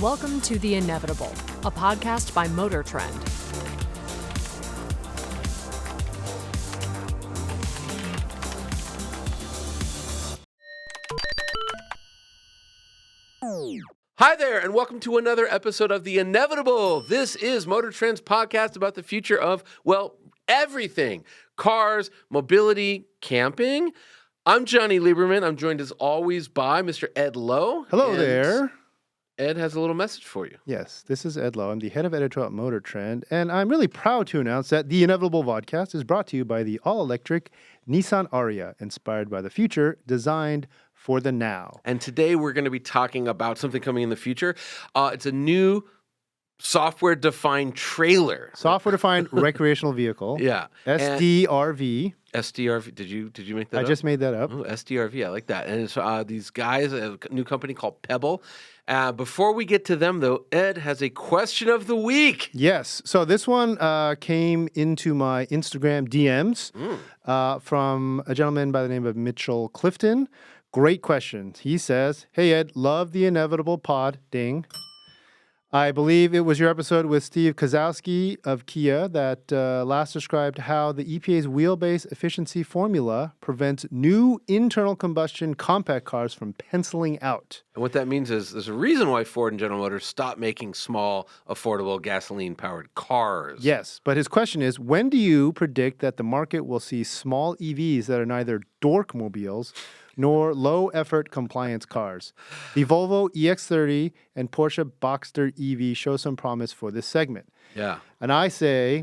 Welcome to The Inevitable, a podcast by MotorTrend. Hi there, and welcome to another episode of The Inevitable. This is MotorTrend's podcast about the future of, well, everything. Cars, mobility, camping. I'm Jonny Lieberman. I'm joined as always by Mr. Ed Lowe. Hello there. Ed has a little message for you. Yes, this is Ed Lowe. I'm the head of editorial at MotorTrend, and I'm really proud to announce that The Inevitable podcast is brought to you by the all-electric Nissan Ariya, inspired by the future, designed for the now. And today we're going to be talking about something coming in the future. It's a new software-defined trailer. Software-defined recreational vehicle. Yeah. SDRV. SDRV. Did you make that up? I just made that up. Oh, SDRV. I like that. And it's these guys, a new company called Pebble. Before we get to them, though, Ed has a question of the week. Yes. So this one came into my Instagram DMs from a gentleman by the name of Mitchell Clifton. Great question. He says, "Hey, Ed, love the Inevitable pod. Ding. I believe it was your episode with Steve Kozowski of Kia that last described how the EPA's wheelbase efficiency formula prevents new internal combustion compact cars from penciling out. And what that means is there's a reason why Ford and General Motors stopped making small, affordable, gasoline-powered cars. Yes, but his question is, when do you predict that the market will see small EVs that are neither dorkmobiles nor low-effort compliance cars? The Volvo EX30 and Porsche Boxster EV show some promise for this segment." Yeah. And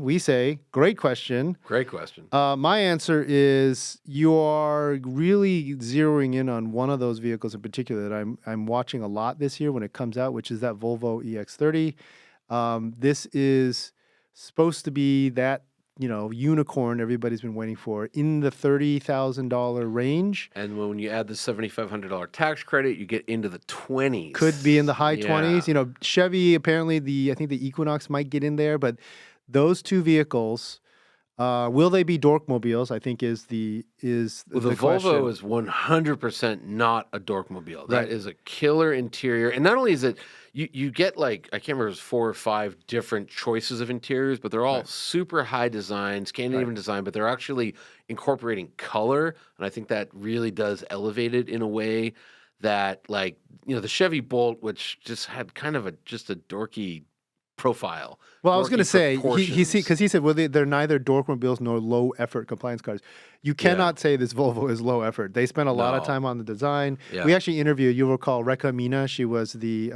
we say, great question. Great question. My answer is you are really zeroing in on one of those vehicles in particular that I'm watching a lot this year when it comes out, which is that Volvo EX30. This is supposed to be that unicorn everybody's been waiting for in the $30,000 range. And when you add the $7,500 tax credit, you get into the 20s. Could be in the high Yeah. 20s. Chevy, apparently I think the Equinox might get in there, but those two vehicles, will they be dorkmobiles? I think is the question. Volvo is 100% not a dorkmobile. That Right. is a killer interior. And not only is it, you get I can't remember, it was 4 or 5 different choices of interiors, but they're all super high design, Scandinavian design, but they're actually incorporating color. And I think that really does elevate it in a way that the Chevy Bolt, which just had kind of just a dorky profile. Well, I was going to say, proportions. because he said, well, they're neither dorkmobiles nor low-effort compliance cars. You cannot say this Volvo is low effort. They spent a lot of time on the design. Yeah. We actually interviewed, you'll recall, Rekha Meena. She was the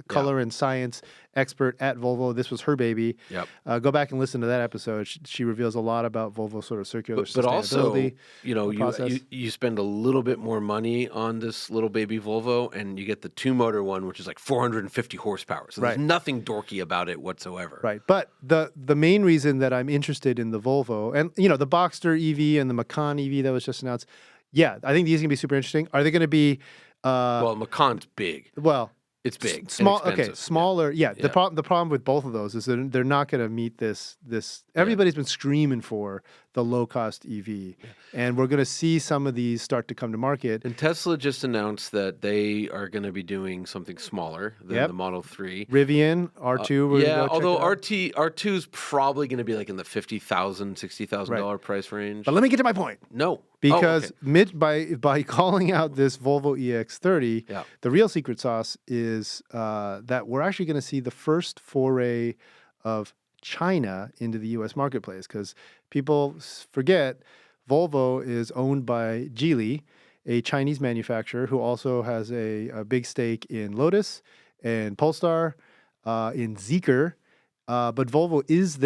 color and science expert at Volvo. This was her baby. Yep. Go back and listen to that episode. She reveals a lot about Volvo sort of circular But also, sustainability. you spend a little bit more money on this little baby Volvo, and you get the 2-motor one, which is 450 horsepower. So there's nothing dorky about it whatsoever. Right. But the main reason that I'm interested in the Volvo and, the Boxster EV and the Macan EV that was just announced, I think these are going to be super interesting. Are they going to be... Macan's big. Well... It's big. Small, and expensive. okay, smaller. Yeah. The problem with both of those is that they're not going to meet this. Everybody's been screaming for the low cost EV, and we're going to see some of these start to come to market. And Tesla just announced that they are going to be doing something smaller than the Model 3. Rivian R2. Although R2 is probably going to be in the $50,000, $60,000 price range. But let me get to my point. No. Because by calling out this Volvo EX30, the real secret sauce is that we're actually going to see the first foray of China into the U.S. marketplace. Because people forget Volvo is owned by Geely, a Chinese manufacturer who also has a big stake in Lotus and Polestar, in Zeekr. But Volvo is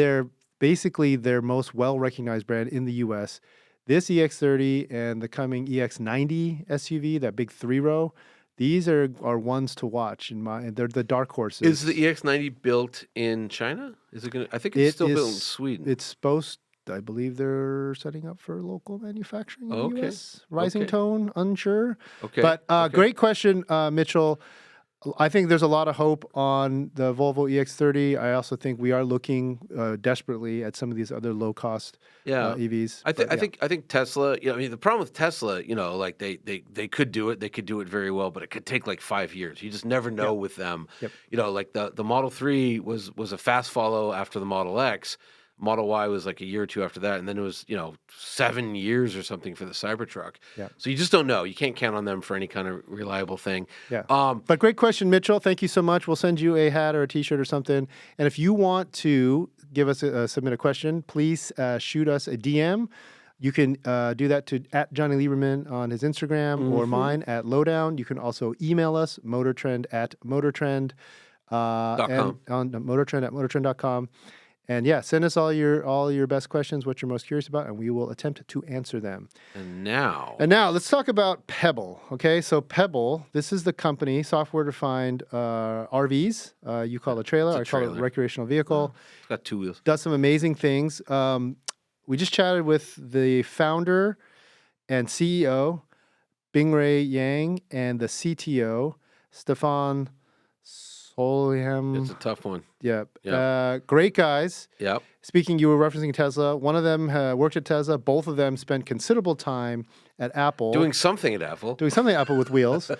basically their most well-recognized brand in the U.S. This EX30 and the coming EX90 SUV, that big 3-row, these are ones to watch. They're the dark horses. Is the EX90 built in China? Is it going to? I think it's still built in Sweden. It's supposed. I believe they're setting up for local manufacturing in the US. Rising tone, unsure. Okay. But great question, Mitchell. I think there's a lot of hope on the Volvo EX30. I also think we are looking desperately at some of these other low cost EVs. I think Tesla. I mean, the problem with Tesla, like they could do it. They could do it very well, but it could take like 5 years. You just never know with them. Yep. Like the Model 3 was a fast follow after the Model X. Model Y was like a year or two after that, and then it was 7 years or something for the Cybertruck. Yeah. So you just don't know. You can't count on them for any kind of reliable thing. Yeah. But great question, Mitchell. Thank you so much. We'll send you a hat or a T-shirt or something. And if you want to give us submit a question, please shoot us a DM. You can do that to @Jonny Lieberman on his Instagram or mine @Lowdown. You can also email us motortrend@motortrend and on motortrend@motortrend.com. And yeah, send us all your best questions, what you're most curious about, and we will attempt to answer them. And now let's talk about Pebble. Okay, so Pebble, this is the company, software-defined RVs. You call it a trailer, I call it a recreational vehicle. It's got 2 wheels. Does some amazing things. We just chatted with the founder and CEO, Bingrui Yang, and the CTO, Stefan Solyom. It's a tough one. Yep. Great guys. Yep. Speaking, you were referencing Tesla. One of them worked at Tesla. Both of them spent considerable time at Apple. Doing something at Apple with wheels.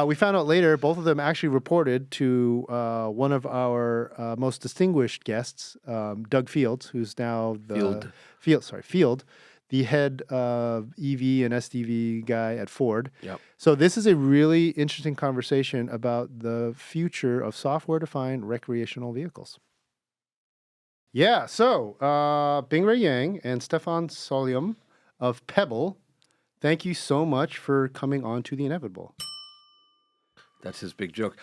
We found out later, both of them actually reported to one of our most distinguished guests, Doug Fields, who's now Field, the head EV and SDV guy at Ford. Yep. So this is a really interesting conversation about the future of software-defined recreational vehicles. Yeah, so Bingrui Yang and Stefan Solyom of Pebble, thank you so much for coming on to The Inevitable. That's his big joke.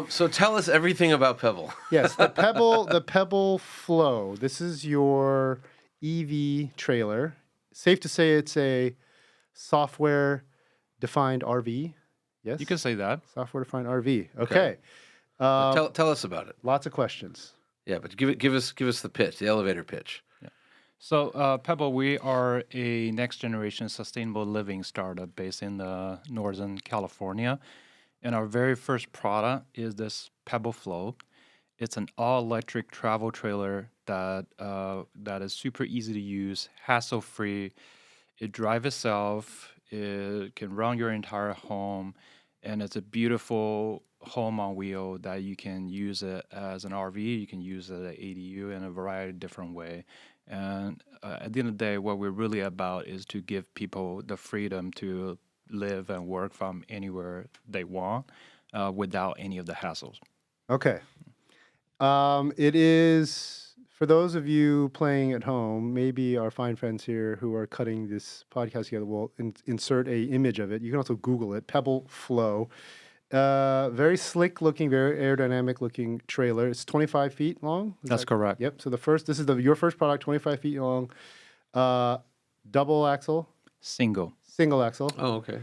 So tell us everything about Pebble. Yes, the Pebble Flow. This is your EV trailer. Safe to say it's a software-defined RV. Yes, You can say that. software-defined RV. Okay. Tell us about it. Lots of questions. Yeah, but give us the pitch, the elevator pitch. So Pebble, we are a next-generation sustainable living startup based in Northern California. And our very first product is this Pebble Flow. It's an all-electric travel trailer that is super easy to use, hassle-free. It drives itself. It can run your entire home, and it's a beautiful home on wheel that you can use it as an RV. You can use it as an ADU in a variety of different ways. And at the end of the day, what we're really about is to give people the freedom to live and work from anywhere they want without any of the hassles. Okay. It is, for those of you playing at home, maybe our fine friends here who are cutting this podcast together will insert a image of it. You can also Google it, Pebble Flow. Very slick looking, very aerodynamic looking trailer. It's 25 feet long. That's correct. Yep. So this is your first product, 25 feet long, double axle. Single axle. Oh, okay.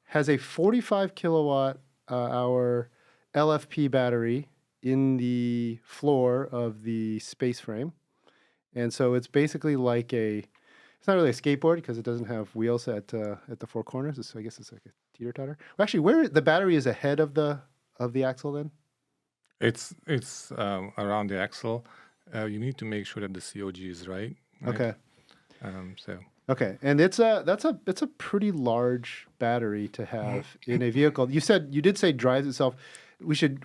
Has a 45 kilowatt hour LFP battery in the floor of the space frame. And so it's basically like it's not really a skateboard because it doesn't have wheels at the four corners. I guess it's like a teeter-totter. Well, actually, where the battery is ahead of the axle then? It's around the axle. You need to make sure that the COG is right? Okay. So. Okay, and it's a pretty large battery to have in a vehicle. You did say drives itself. We should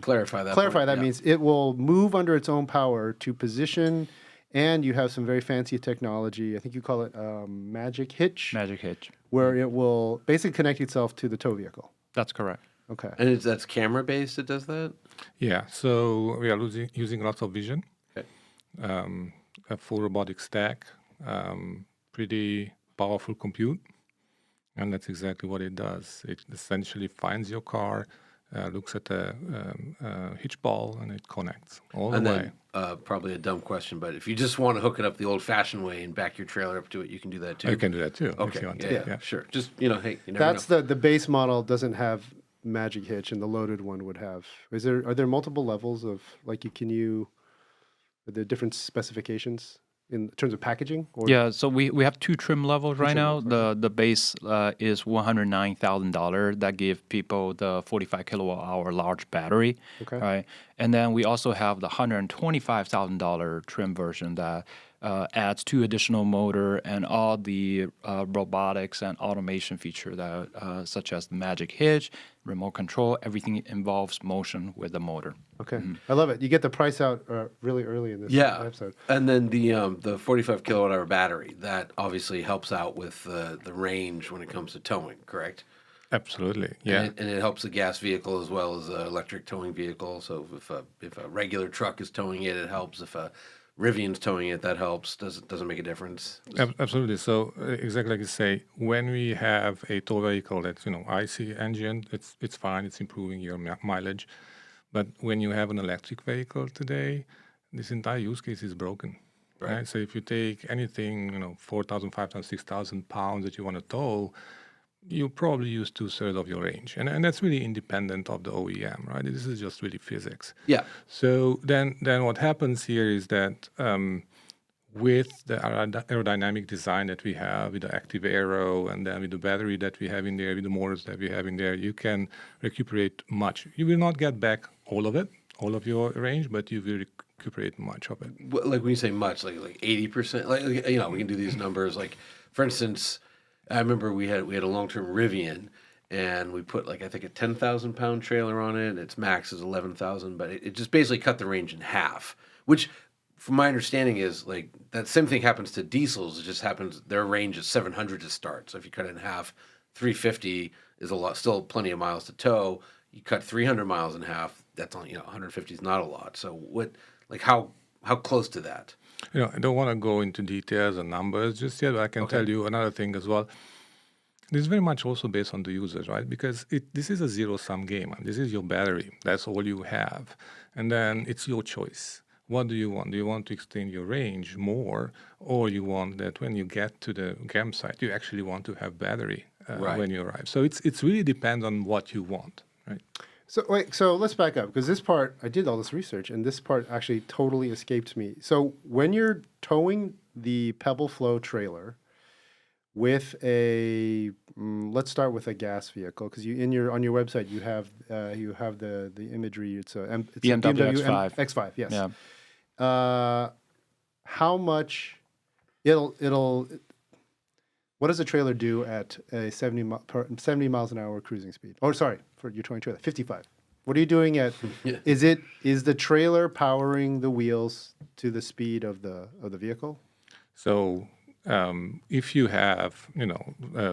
clarify that. Clarify that means it will move under its own power to position, and you have some very fancy technology. I think you call it Magic Hitch. Magic Hitch. Where it will basically connect itself to the tow vehicle. That's correct. Okay. And that's camera based. It does that. Yeah. So we are using lots of vision. Okay. A full robotic stack. Pretty powerful compute, and that's exactly what it does. It essentially finds your car, looks at the hitch ball, and it connects all the way. Then, probably a dumb question, but if you just want to hook it up the old-fashioned way and back your trailer up to it, you can do that too. You can do that too. Okay. If you want Yeah, sure. Just hey, you never That's know. the base model doesn't have Magic Hitch, and the loaded one would have. Are there multiple levels of are there different specifications? in terms of packaging? Or Yeah, so we have two trim levels right trim now. levels, The base is $109,000. That give people the 45 kilowatt hour large battery, Okay. right? And then we also have the $125,000 trim version that adds two additional motor and all the robotics and automation feature that such as the Magic Hitch, remote control, everything involves motion with the motor. Okay. I love it. You get the price out really early in this Yeah, episode. and then the 45 kilowatt hour battery that obviously helps out with the range when it comes to towing, correct? Absolutely. Yeah. And it helps a gas vehicle as well as an electric towing vehicle. So if a regular truck is towing it, it helps. If a Rivian's towing it, that helps. Doesn't make a difference. Absolutely. So exactly like you say, when we have a tow vehicle that's IC engine, it's fine. It's improving your mileage. But when you have an electric vehicle today, this entire use case is broken. Right. So if you take anything 4,000, 5,000, 6,000 pounds that you want to tow, you probably use 2/3 of your range, and that's really independent of the OEM, right? This is just really physics. Yeah. So then what happens here is that with the aerodynamic design that we have, with the active Aero, and then with the battery that we have in there, with the motors that we have in there, you can recuperate much. You will not get back all of it, all of your range, but you will recuperate much of it. Like when you say much, like 80%, like we can do these numbers. Like for instance, I remember we had a long-term Rivian, and we put I think a 10,000 pound trailer on it. Its max is 11,000, but it just basically cut the range in half. Which, from my understanding, is that same thing happens to diesels. It just happens their range is 700 to start. So if you cut it in half, 350 is a lot, still plenty of miles to tow. You cut 300 miles in half, that's only 150 is not a lot. So how close to that? I don't want to go into details and numbers just yet, but I can tell you another thing as well. This is very much also based on the users, right? Because this is a zero-sum game. This is your battery. That's all you have. And then it's your choice. What do you want? Do you want to extend your range more, or you want that when you get to the campsite, you actually want to have battery when you arrive? So it's really depends on what you want, right? So let's back up, because this part, I did all this research, and this part actually totally escaped me. So when you're towing the Pebble Flow trailer with let's start with a gas vehicle, because on your website you have the imagery. It's a BMW X5. X5, yes. Yeah. How much what does a trailer do at a 70 miles an hour cruising speed? Oh, sorry, for your towing trailer, 55. What are you doing at? Is the trailer powering the wheels to the speed of the vehicle? So if you have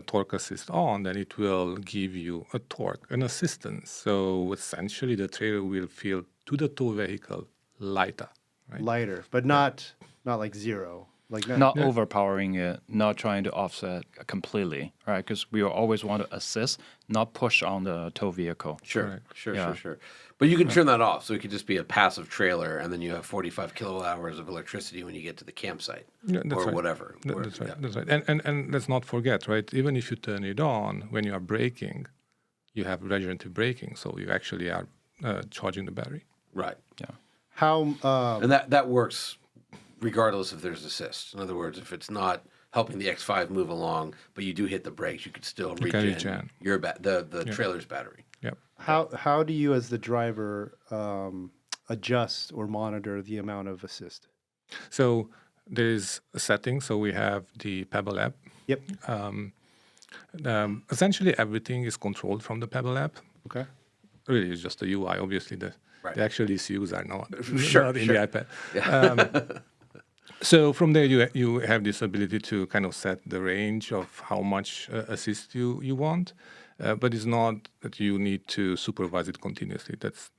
torque assist on, then it will give you a torque, an assistance. So essentially, the trailer will feel to the tow vehicle lighter. Right? Lighter, but not like zero. Not overpowering it, not trying to offset completely, right? Because we always want to assist, not push on the tow vehicle. Sure. But you can turn that off, so it could just be a passive trailer, and then you have 45 kilowatt hours of electricity when you get to the campsite, or whatever. That's right. That's right. And let's not forget, right? Even if you turn it on, when you are braking, you have regenerative braking, so you actually are charging the battery. Right. Yeah. And that works regardless if there's assist. In other words, if it's not helping the X5 move along, but you do hit the brakes, you could still regen the trailer's battery. Yep. How do you, as the driver, adjust or monitor the amount of assist? So there's a setting. So we have the Pebble app. Yep. Essentially, everything is controlled from the Pebble app. Okay. Really, it's just the UI. Obviously, the actual ECUs are not in the iPad. Yeah. So from there, you have this ability to kind of set the range of how much assist you want, but it's not that you need to supervise it continuously. That's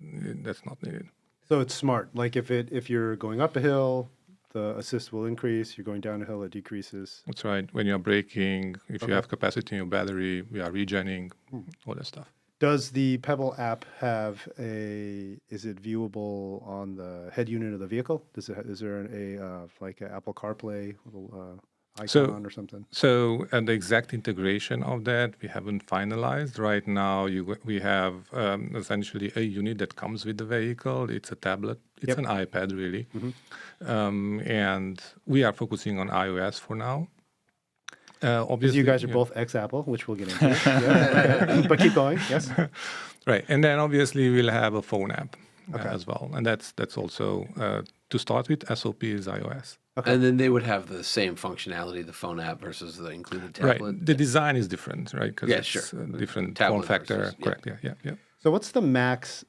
not needed. So it's smart. Like if you're going up a hill, the assist will increase. You're going down a hill, it decreases. That's right. When you're braking, if you have capacity in your battery, we are regenning, all that stuff. Does the Pebble app have is it viewable on the head unit of the vehicle? Is there an Apple CarPlay little icon or something? So the exact integration of that we haven't finalized. Right now, we have essentially a unit that comes with the vehicle. It's a tablet. It's an iPad, really. And we are focusing on iOS for now. Obviously, you guys are both ex-Apple, which we'll get into. Okay. But keep going, yes? Right. And then obviously we'll have a phone app as well. And that's also, to start with, SOP is iOS. Okay. And then they would have the same functionality, the phone app versus the included tablet. Right. The design is different, right? Because it's different form factor. Versus, correct. Yeah. So what's the max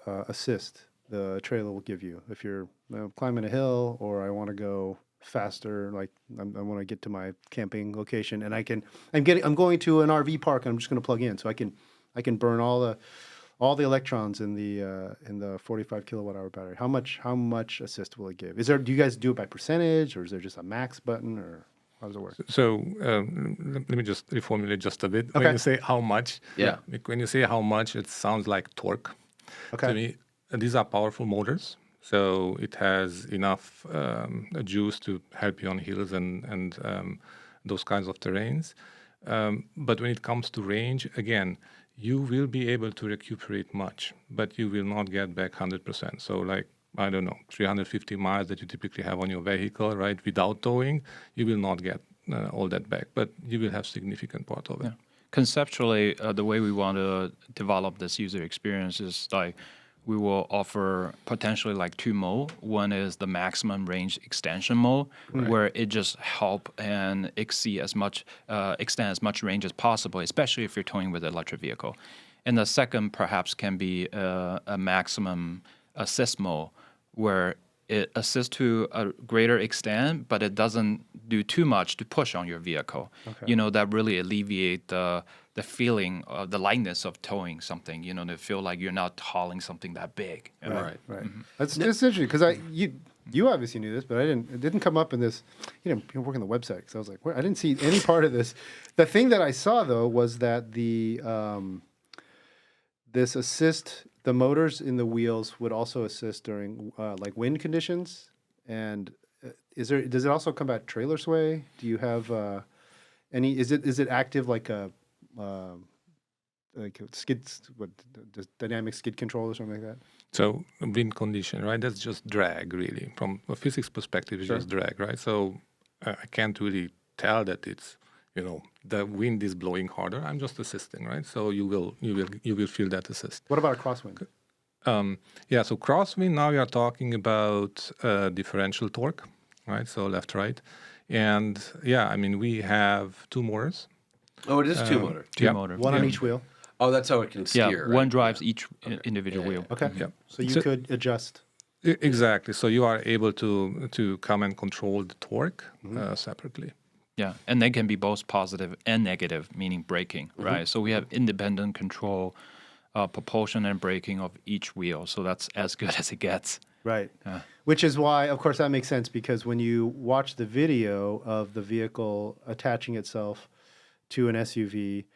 assist the trailer will give you if you're climbing a hill, or I want to go faster, like I want to get to my camping location, and I'm going to an RV park and I'm just going to plug in, so I can burn all the electrons in the 45 kilowatt hour battery. How much assist will it give? Do you guys do it by percentage, or is there just a max button, or how does it work? So let me just reformulate just a bit. Okay. When you say how much, Yeah. When you say how much, it sounds like torque. Okay. To me, these are powerful motors. So it has enough juice to help you on hills and those kinds of terrains. But when it comes to range, again, you will be able to recuperate much, but you will not get back 100%. So like, I don't know, 350 miles that you typically have on your vehicle, right, without towing, you will not get all that back, but you will have significant part of it. Yeah. Conceptually, the way we want to develop this user experience is like, we will offer potentially like two mode. One is the maximum range extension mode, where it just help and extend as much range as possible, especially if you're towing with an electric vehicle. And the second perhaps can be a maximum assist mode, where it assists to a greater extent, but it doesn't do too much to push on your vehicle. Okay. That really alleviate the feeling of the lightness of towing something, to feel like you're not hauling something that big. Right. Mm-hmm. That's interesting, because you obviously knew this, but it didn't come up in this, you're working the website, because I was like, I didn't see any part of this. The thing that I saw, though, was that this assist, the motors in the wheels would also assist during like wind conditions. And does it also combat trailer sway? Do you have any? Is it active like a dynamic skid control or something like that? So wind condition, right? That's just drag, really. From a physics perspective, it's just drag, right? So I can't really tell that it's the wind is blowing harder. I'm just assisting, right? So you will feel that assist. What about a crosswind? So crosswind, now we are talking about differential torque, right? So left, right. And we have two motors. Oh, it is two motor. Two motor. One on each wheel. Oh, that's how it can steer. Yeah, one drives each individual wheel. Okay. Yeah. So you could adjust. Exactly. So you are able to come and control the torque separately. Yeah, and they can be both positive and negative, meaning braking, right? So we have independent control, propulsion and braking of each wheel. So that's as good as it gets. Right. Which is why, of course, that makes sense, because when you watch the video of the vehicle attaching itself to an SUV,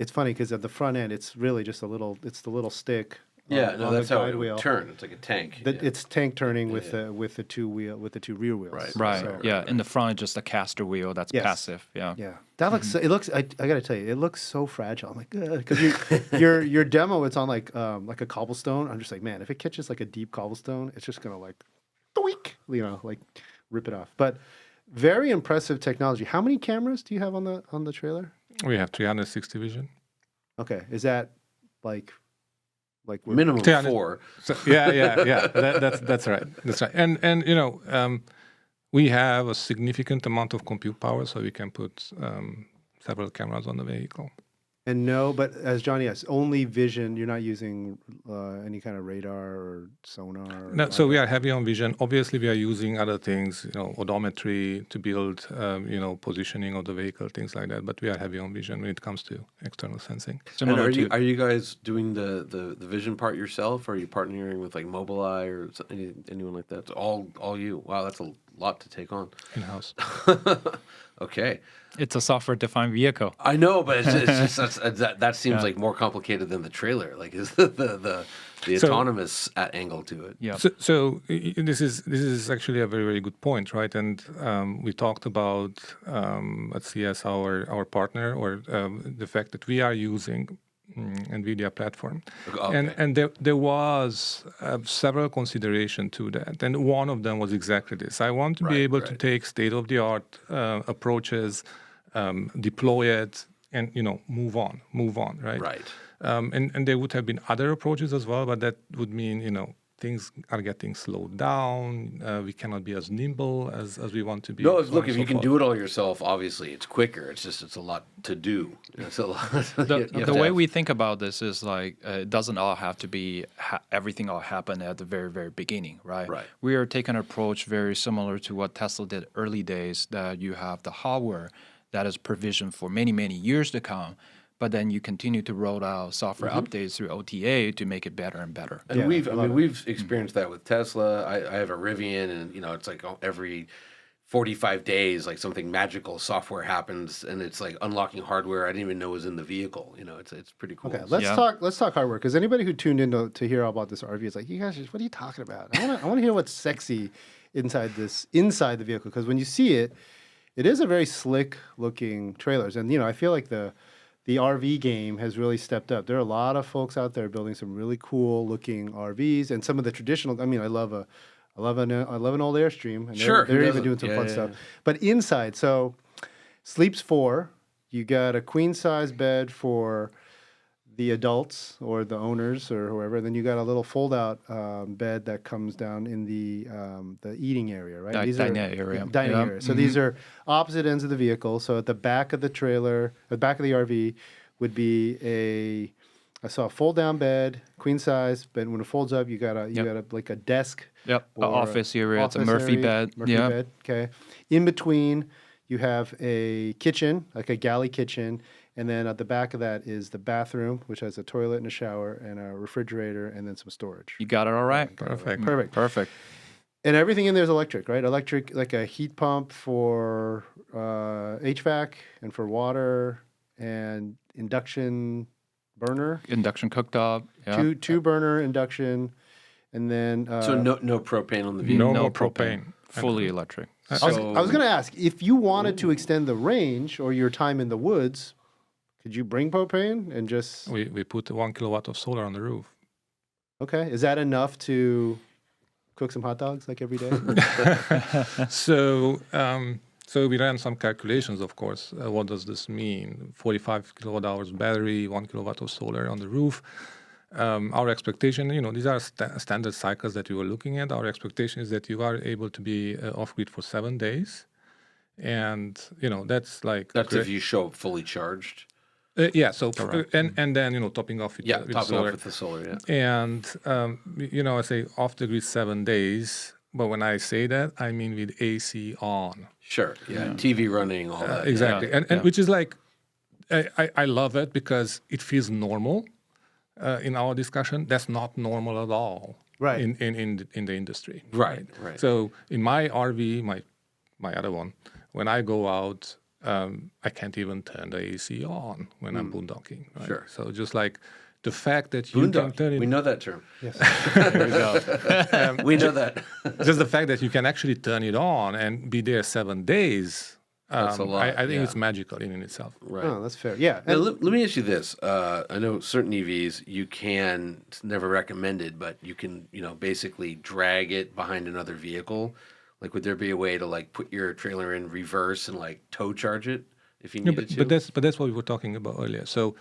it's funny because at the front end, it's really just the little stick. That's how it would turn. It's like a tank. It's tank turning with the two rear wheels. Right. So, in the front, just a caster wheel that's passive. Yeah. Yeah. That looks. It looks. I got to tell you, it looks so fragile. I'm like, because your demo, it's on like a cobblestone. I'm just like, man, if it catches like a deep cobblestone, it's just gonna like, doink, like rip it off. But very impressive technology. How many cameras do you have on the trailer? We have 360 vision. Okay. Is that like minimum 4? So, yeah. That's right. That's right. And we have a significant amount of compute power, so we can put several cameras on the vehicle. And no, but as Jonny asked, only vision. You're not using any kind of radar or sonar. No, so we are heavy on vision. Obviously, we are using other things, odometry to build, positioning of the vehicle, things like that. But we are heavy on vision when it comes to external sensing. And are you guys doing the vision part yourself, or are you partnering with like Mobileye or anyone like that? It's all you. Wow, that's a lot to take on. in-house. Okay. It's a software-defined vehicle. I know, but it's just that seems like more complicated than the trailer. Like, is the autonomous angle to it? Yeah. So this is actually a very, very good point, right? And we talked about as our partner, or the fact that we are using NVIDIA platform, and there was several consideration to that, and one of them was exactly this. I want to be able to take state-of-the-art approaches, deploy it, and move on, right? Right. And there would have been other approaches as well, but that would mean things are getting slowed down. We cannot be as nimble as we want to be. No, look, if you can do it all yourself, obviously it's quicker. It's a lot to do. It's a lot. The way we think about this is like it doesn't all have to be everything all happen at the very, very beginning, right? Right. We are taking an approach very similar to what Tesla did early days, that you have the hardware that is provisioned for many, many years to come. But then you continue to roll out software updates through OTA to make it better and better. And we've experienced that with Tesla. I have a Rivian, and it's like every 45 days, like something magical software happens, and it's like unlocking hardware I didn't even know was in the vehicle. It's pretty cool. Okay, let's talk hardware, because anybody who tuned in to hear all about this RV is like, you guys, what are you talking about? I want to hear what's sexy inside the vehicle, because when you see it, it is a very slick looking trailers, and I feel like the RV game has really stepped up. There are a lot of folks out there building some really cool looking RVs, and some of the traditional. I mean, I love an old Airstream, and they're even doing some fun stuff. But inside, so sleeps 4. You got a queen size bed for the adults or the owners or whoever. Then you got a little fold out bed that comes down in the eating area, right? Dining area. Dining area. So these are opposite ends of the vehicle. So at the back of the trailer, the back of the RV would be I saw a fold down bed, queen size, but when it folds up, you got like a desk. Yep. An office area. It's a Murphy bed. Murphy bed. Okay. In between, you have a kitchen, like a galley kitchen. And then at the back of that is the bathroom, which has a toilet and a shower and a refrigerator and then some storage. You got it all right. Perfect. And everything in there is electric, right? Electric, like a heat pump for HVAC and for water, and induction burner. Induction cooktop. Yeah. Two burner induction, and then so no propane on the vehicle. No propane. Fully electric. I was going to ask, if you wanted to extend the range or your time in the woods, could you bring propane and just... We put 1 kilowatt of solar on the roof. Okay. Is that enough to cook some hot dogs like every day? So we ran some calculations, of course. What does this mean? 45 kilowatt hours battery, 1 kilowatt of solar on the roof. Our expectation, these are standard cycles that we were looking at. Our expectation is that you are able to be off-grid for 7 days. And, that's like... That's if you show up fully charged. Yeah, so and then topping off with the solar, and I say off the grid 7 days, but when I say that I mean with AC on. Sure, TV running, all that. Exactly, and which is like I love it because it feels normal. In our discussion, that's not normal at all. Right. In the industry. Right. So in my RV, my other one, when I go out. I can't even turn the AC on when I'm boondocking. Right? Sure. So just like the fact that you can turn it... We know that term. Yes. There we go. We know that. Just the fact that you can actually turn it on and be there 7 days. That's a lot. I think it's magical in itself. Right. Oh, that's fair. Yeah. Now, let me ask you this. I know certain EVs you can, it's never recommended, but you can, basically drag it behind another vehicle. Like, would there be a way to like put your trailer in reverse and like tow charge it if you needed to? But that's what we were talking about earlier. So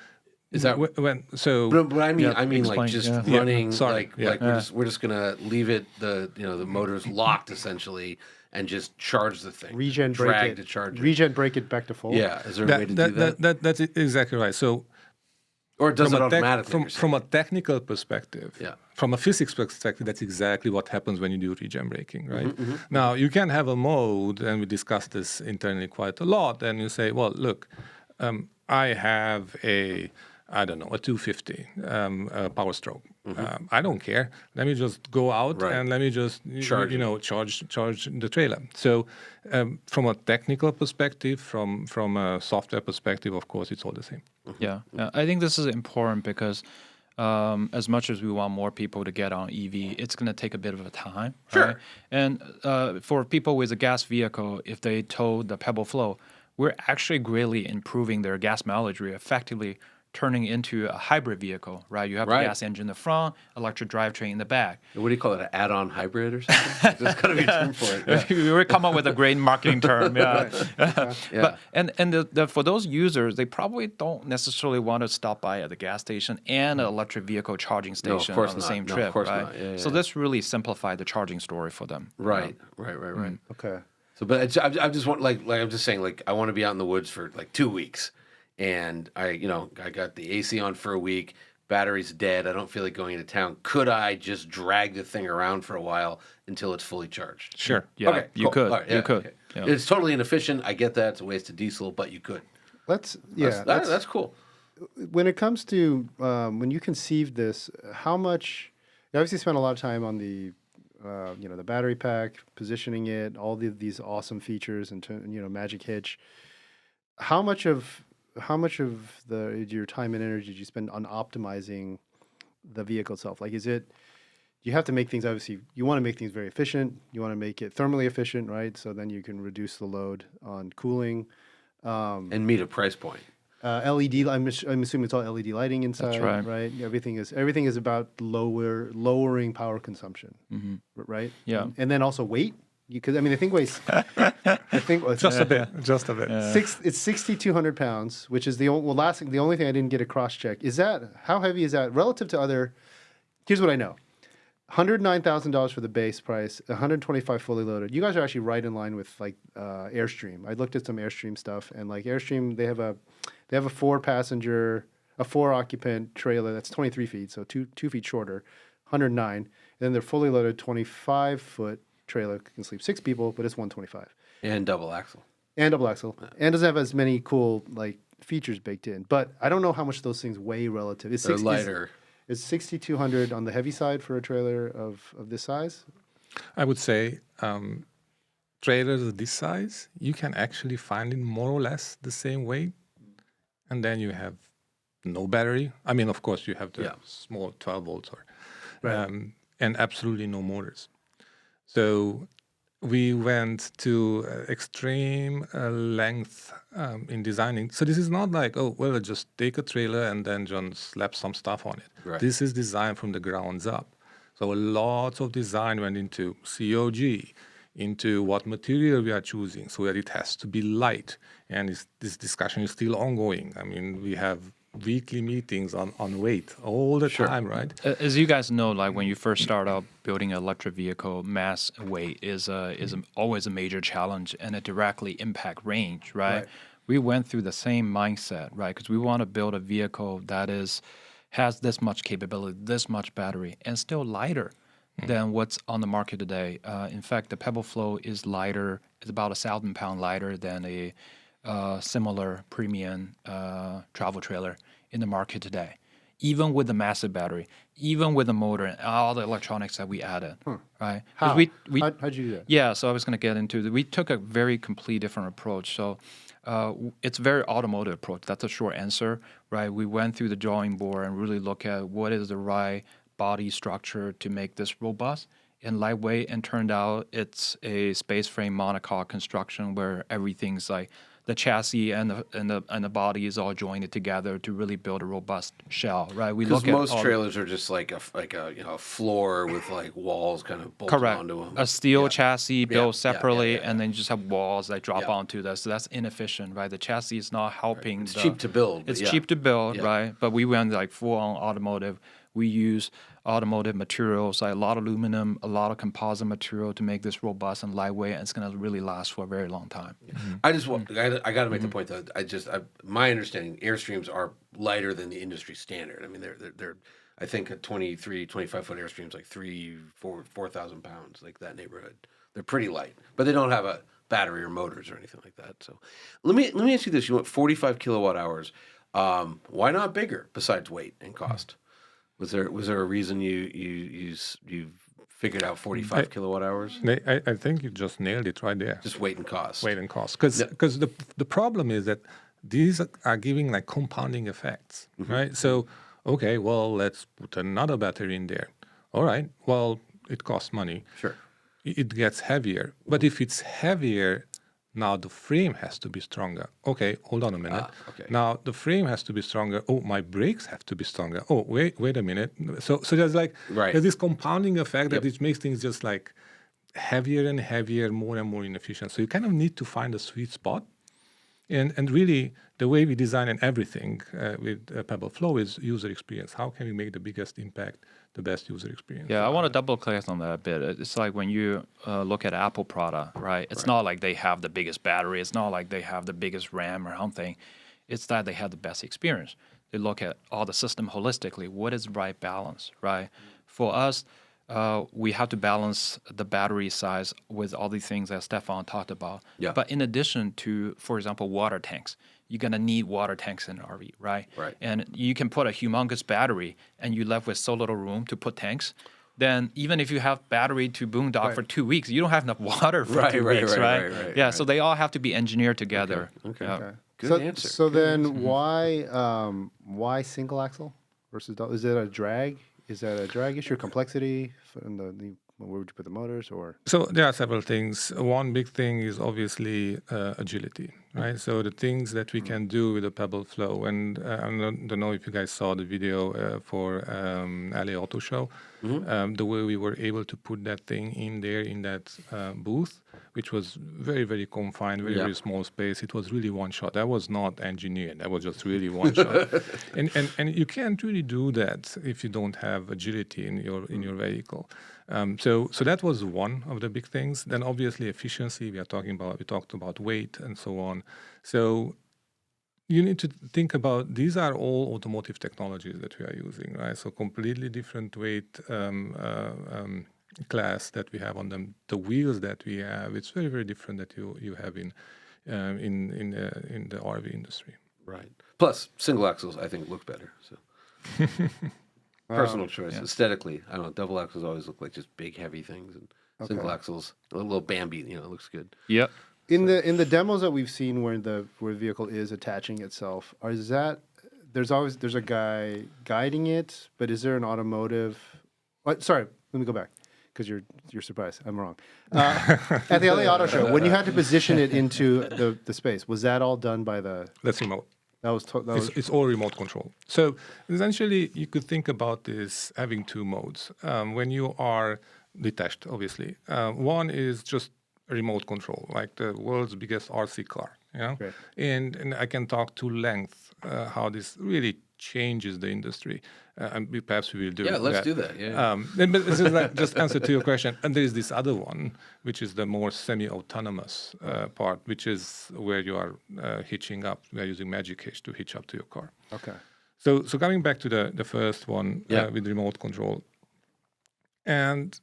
is that when so? But I mean like just running like we're just gonna leave it the motor's locked essentially and just charge the thing. Regen drag break to charge it. Regen break it back to full. Yeah, is there a way to do that? That's exactly right. So. Or it does it automatically? From a technical perspective, yeah. From a physics perspective, that's exactly what happens when you do regen braking, right? Now, you can have a mode, and we discussed this internally quite a lot, and you say, well, look, I have a I don't know, a 250 power stroke. I don't care. Let me just go out and let me just charge the trailer. So from a technical perspective, from a software perspective, of course, it's all the same. Yeah, I think this is important because as much as we want more people to get on EV, it's going to take a bit of a time. Sure. Right? And for people with a gas vehicle, if they tow the Pebble Flow, we're actually greatly improving their gas mileage. We're effectively turning into a hybrid vehicle, right? You have a gas engine in the front, electric drivetrain in the back. What do you call it, an add-on hybrid or something? There's got to be a term for it. We would come up with a great marketing term, But for those users, they probably don't necessarily want to stop by at the gas station and an electric vehicle charging station on the same trip, right? So this really simplified the charging story for them. Right. Okay. So, but I just want I'm just saying, like, I want to be out in the woods for like 2 weeks. And I got the AC on for a week, battery's dead, I don't feel like going into town. Could I just drag the thing around for a while until it's fully charged? Sure. Yeah, okay, you could. Right, you could. Okay. Yeah. It's totally inefficient. I get that. It's a waste of diesel, but you could. That's cool. When it comes to when you conceived this, how much? You obviously spent a lot of time on the the battery pack, positioning it, all these awesome features, and Magic Hitch. How much of your time and energy did you spend on optimizing the vehicle itself? Like, you have to make things, obviously, you want to make things very efficient. You want to make it thermally efficient, right? So then you can reduce the load on cooling. And meet a price point. LED, I'm assuming it's all LED lighting inside, That's right? Everything is about lowering power consumption, right? Yeah. And then also weight. Because the thing weighs, just a bit. It's 6,200 pounds, which is the only thing I didn't get a cross check. How heavy is that relative to other? Here's what I know: $109,000 for the base price, $125 fully loaded. You guys are actually right in line with like Airstream. I looked at some Airstream stuff, and like Airstream, they have a 4-occupant trailer that's 23 feet, so 2 feet shorter, 109. And then their fully loaded 25-foot trailer can sleep 6 people, but it's 125. And double axle. And doesn't have as many cool like features baked in. But I don't know how much those things weigh relative. They're lighter. Is 6,200 on the heavy side for a trailer of this size? I would say trailers of this size, you can actually find it more or less the same weight. And then you have no battery. I mean, of course, you have the small 12 volts and absolutely no motors. So we went to extreme length in designing. So this is not like, just take a trailer and then just slap some stuff on it. Right. This is designed from the grounds up. So a lot of design went into COG, into what material we are choosing, so that it has to be light. And this discussion is still ongoing. I mean, we have weekly meetings on weight all the time, right? As you guys know, like when you first start out building an electric vehicle, mass weight is always a major challenge, and it directly impact range, right? We went through the same mindset, right? Because we want to build a vehicle that has this much capability, this much battery, and still lighter than what's on the market today. In fact, the Pebble Flow is lighter, is about 1,000 pounds lighter than a similar premium travel trailer in the market today, even with the massive battery, even with the motor and all the electronics that we added, right? How? How'd you do that? Yeah, so I was going to get into it. We took a very complete different approach. So it's a very automotive approach. That's a short answer, right? We went through the drawing board and really look at what is the right body structure to make this robust and lightweight, and turned out it's a space frame monocoque construction where everything's like the chassis and the body is all joined together to really build a robust shell, right? We Because look most at trailers are just like a floor with like walls kind of bolted onto them. A steel chassis built separately, and then you just have walls that drop Yeah. onto that. So that's inefficient, right? The chassis is not helping. It's cheap to build. It's cheap to build, right? But we went like full on automotive. We use automotive materials, like a lot of aluminum, a lot of composite material to make this robust and lightweight, and it's going to really last for a very long time. I just want, I got to make the point that my understanding, Airstreams are lighter than the industry standard. I mean, they're I think a 25-foot Airstream's like 4,000 pounds, like that neighborhood. They're pretty light, but they don't have a battery or motors or anything like that. So let me ask you this: you want 45 kilowatt hours. Why not bigger? Besides weight and cost, was there a reason you figured out 45 kilowatt hours? I think you just nailed it right there. Just weight and cost. Weight and cost, because the problem is that these are giving like compounding effects, right? So okay, well, let's put another battery in there. All right, well, it costs money. Sure. It gets heavier. But if it's heavier, now the frame has to be stronger. Okay, hold on a minute. Okay. Now the frame has to be stronger. Oh, my brakes have to be stronger. Oh, wait a minute. So there's like there's this compounding effect that it makes things just like heavier and heavier, more and more inefficient. So you kind of need to find a sweet spot. And really, the way we design and everything with Pebble Flow is user experience. How can we make the biggest impact, the best user experience? Yeah, I want to double click on that a bit. It's like when you look at Apple product, right? It's not like they have the biggest battery. It's not like they have the biggest RAM or something. It's that they have the best experience. They look at all the system holistically. What is the right balance, right? For us, we have to balance the battery size with all the things that Stefan talked about. Yeah. But in addition to, for example, water tanks, you're going to need water tanks in an RV, right? Right. And you can put a humongous battery and you're left with so little room to put tanks. Then even if you have battery to boondock for 2 weeks, you don't have enough water for 2 weeks, right? Yeah, so they all have to be engineered together. Okay. Yeah. Good answer. So then why single axle versus double? Is it a drag? Is that a drag issue or complexity? Where would you put the motors? Or So there are several things. One big thing is obviously agility, right? So the things that we can do with the Pebble Flow, and I don't know if you guys saw the video for LA Auto Show, the way we were able to put that thing in there in that booth, which was very, very confined, very small space. It was really one shot. That was not engineered. That was just really one shot. And you can't really do that if you don't have agility in your vehicle. So that was one of the big things. Then obviously efficiency. We talked about weight and so on. So you need to think about these are all automotive technologies that we are using, right? So completely different weight class that we have on them. The wheels that we have, it's very, very different that you have in the RV industry. Right. Plus, single axles I think look better. So. Personal choice. Aesthetically, I don't know. Double axles always look like just big, heavy things, and single axles, a little Bambi. It looks good. Yep. in the demos that we've seen where the vehicle is attaching itself, there's a guy guiding it, but is there an automotive? Sorry, let me go back because you're surprised. I'm wrong. At the LA Auto Show, when you had to position it into the space, was that all done by the? That's remote. It's all remote control. So essentially, you could think about this having two modes. When you are detached, obviously, one is just remote control, like the world's biggest RC car. Great. And I can talk to length how this really changes the industry. And perhaps we will do. Yeah, let's do that. Yeah. But this is like just answer to your question. And there is this other one, which is the more semi-autonomous part, which is where you are hitching up. We are using Magic Hitch to hitch up to your car. Okay. So coming back to the first one with remote control, and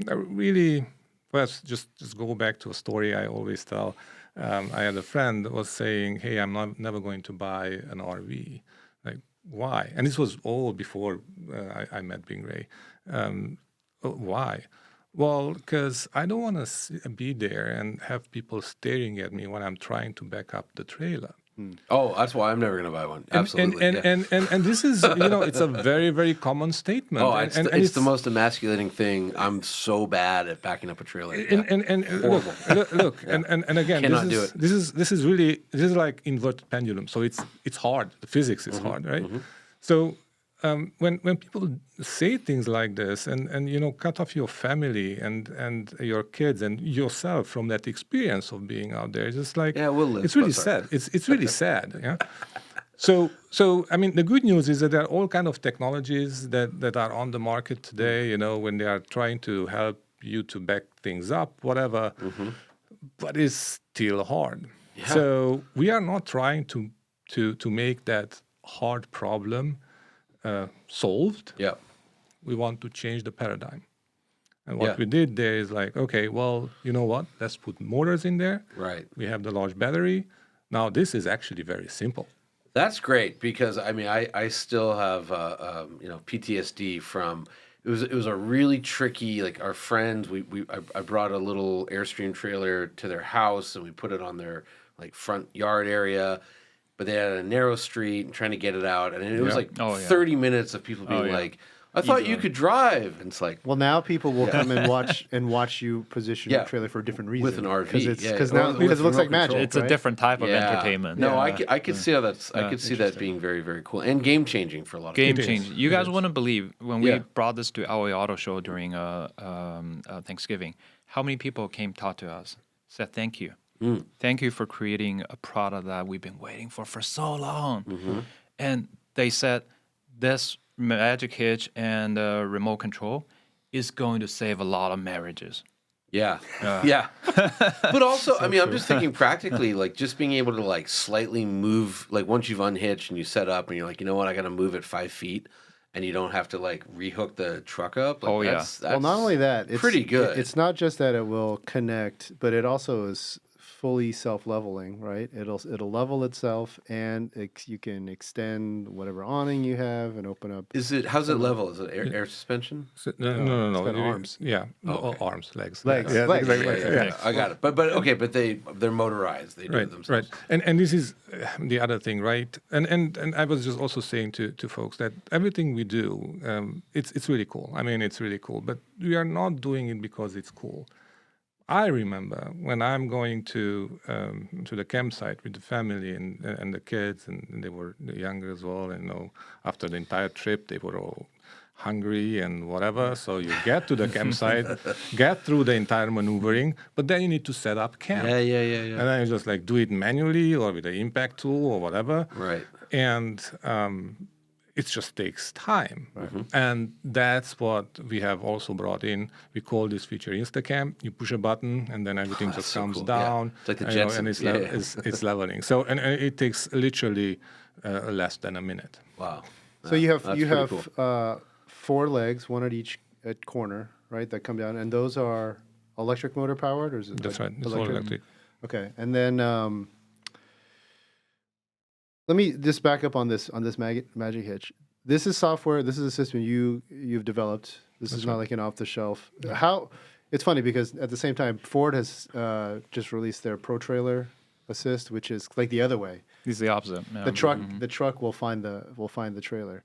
really, let's just go back to a story I always tell. I had a friend that was saying, "Hey, I'm never going to buy an RV." Like, why? And this was all before I met Bingrui. Why? Well, because I don't want to be there and have people staring at me when I'm trying to back up the trailer. Oh, that's why I'm never going to buy one. Absolutely. And this is, it's a very, very common statement. Oh, it's the most emasculating thing. I'm so bad at backing up a trailer. Look, and again, Cannot do it. This is like inverted pendulum. So it's hard. The physics is hard, right? Mm-hmm. So when people say things like this and cut off your family and your kids and yourself from that experience of being out there, it's just like we'll live, it's really sad. It's really sad. Yeah. So I mean, the good news is that there are all kind of technologies that are on the market today. When they are trying to help you to back things up, whatever. Mm-hmm. But it's still hard. Yeah. So we are not trying to make that hard problem solved. Yeah. We want to change the paradigm. And what we did there is like, okay, well, you know what? Let's put motors in there. Right. We have the large battery. Now, this is actually very simple. That's great because I mean I still have PTSD from it was a really tricky, like our friends I brought a little Airstream trailer to their house and we put it on their like front yard area, but they had a narrow street and trying to get it out, and it was like 30 minutes of people being like, I thought you could drive. And it's like, well, now people will come and watch you position your trailer for a different reason with an RV because it looks like magic. It's a different type of entertainment. No, I could see how that's. I could see that being very, very cool and game changing for a lot of people. Game changing. You guys wouldn't believe when we brought this to LA Auto Show during Thanksgiving, how many people came talk to us, said thank you. Thank you for creating a product that we've been waiting for so long. And they said this Magic Hitch and remote control is going to save a lot of marriages. Yeah. But also, I mean, I'm just thinking practically, like just being able to like slightly move, like once you've unhitched and you set up and you're like, you know what, I got to move it 5 feet. And you don't have to like rehook the truck up. Like, that's well, not only that, it's pretty good. It's not just that it will connect, but it also is fully self-leveling, right? It'll level itself, and you can extend whatever awning you have and open up. How's it level? Is it air suspension? No. It's got arms. Yeah, arms, legs. Legs. Yeah, legs. Yeah. I got it. But they're motorized. They do it themselves. Right. And this is the other thing, right? And I was just also saying to folks that everything we do, it's really cool. I mean, it's really cool, but we are not doing it because it's cool. I remember when I'm going to the campsite with the family and the kids, and they were younger as well. And after the entire trip, they were all hungry and whatever. So you get to the campsite, get through the entire maneuvering, but then you need to set up camp. Yeah. And then you just like do it manually or with the impact tool or whatever. Right. And it just takes time. And that's what we have also brought in. We call this feature Insta-Camp. You push a button and then everything just comes down. Yeah. It's like the Jetsons. And it's leveling. So and it takes literally less than a minute. Wow. So you have cool. 4 legs, one at each corner, right? That come down, and those are electric motor powered, or is it? That's right. It's all electric. Okay, and then let me just back up on this Magic Hitch. This is software. This is a system you've developed. This is not like an off the shelf. How? It's funny because at the same time, Ford has just released their Pro Trailer Assist, which is like the other way. It's the opposite. Yeah. The truck will find the trailer.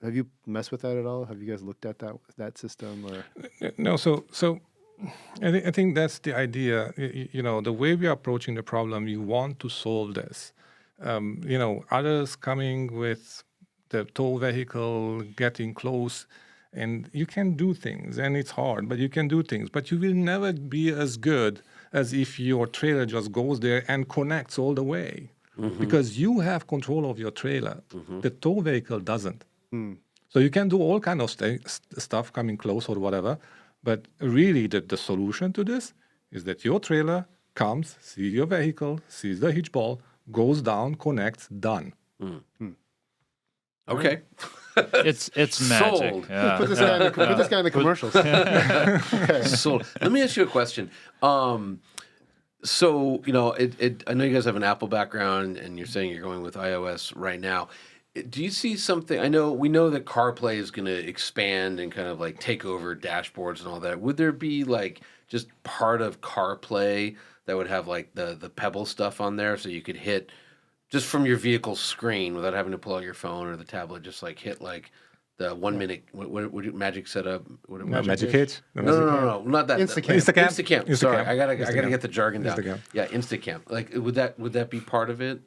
Have you messed with that at all? Have you guys looked at that system or? No. So I think that's the idea. The way we are approaching the problem, you want to solve this. Others coming with the tow vehicle, getting close, and you can do things, and it's hard, but you can do things. But you will never be as good as if your trailer just goes there and connects all the way. Because you have control of your trailer. The tow vehicle doesn't. So you can do all kind of stuff coming close or whatever, but really the solution to this is that your trailer comes, sees your vehicle, sees the hitch ball, goes down, connects, done. Okay. It's magic. Sold. Yeah. Put this guy in the commercials. So let me ask you a question. So, I know you guys have an Apple background and you're saying you're going with iOS right now. Do you see something? We know that CarPlay is going to expand and kind of like take over dashboards and all that. Would there be like just part of CarPlay that would have like the Pebble stuff on there so you could hit just from your vehicle screen without having to pull out your phone or the tablet, just like hit like the 1 minute, what Magic setup? Magic Hitch? No, not that. Insta-Camp. Insta-Camp. Sorry, I gotta get the jargon down. Insta-Camp. Yeah, Insta-Camp. Like, would that be part of it?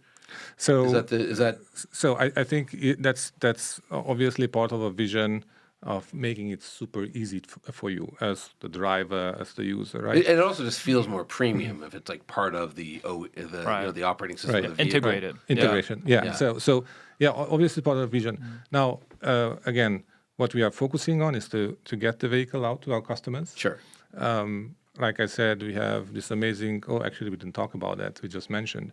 So Is that? So I think that's obviously part of a vision of making it super easy for you as the driver, as the user, right? It also just feels more premium if it's like part of the operating system of the vehicle. Integration. Yeah. So obviously part of the vision. Now again, what we are focusing on is to get the vehicle out to our customers. Sure. Like I said, we have this amazing. Oh, actually, we didn't talk about that. We just mentioned.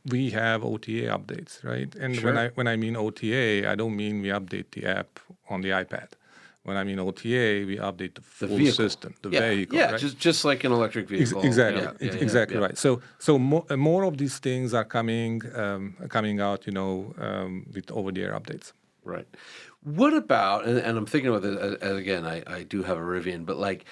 We have OTA updates, right? And Sure. when I mean OTA, I don't mean we update the app on the iPad. When I mean OTA, we update the full vehicle. system, the vehicle. Yeah, right? just like an electric vehicle. Exactly, Yeah. right. So more of these things are coming out, with over-the-air updates. Right. What about, and I'm thinking about this, and again, I do have a Rivian, but like,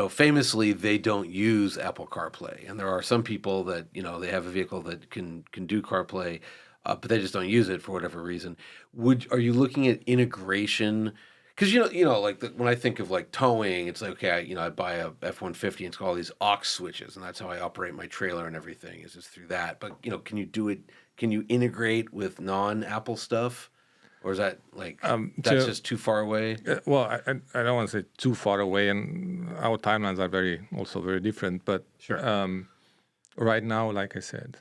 famously, they don't use Apple CarPlay. And there are some people that, they have a vehicle that can do CarPlay, but they just don't use it for whatever reason. Are you looking at integration? Because, like when I think of like towing, it's like, okay, I buy a F-150 and it's got all these aux switches, and that's how I operate my trailer and everything is just through that. But, can you do it? Can you integrate with non-Apple stuff? Or is that like that's just too far away? Well, I don't want to say too far away, and our timelines are also very different. But right now, like I said,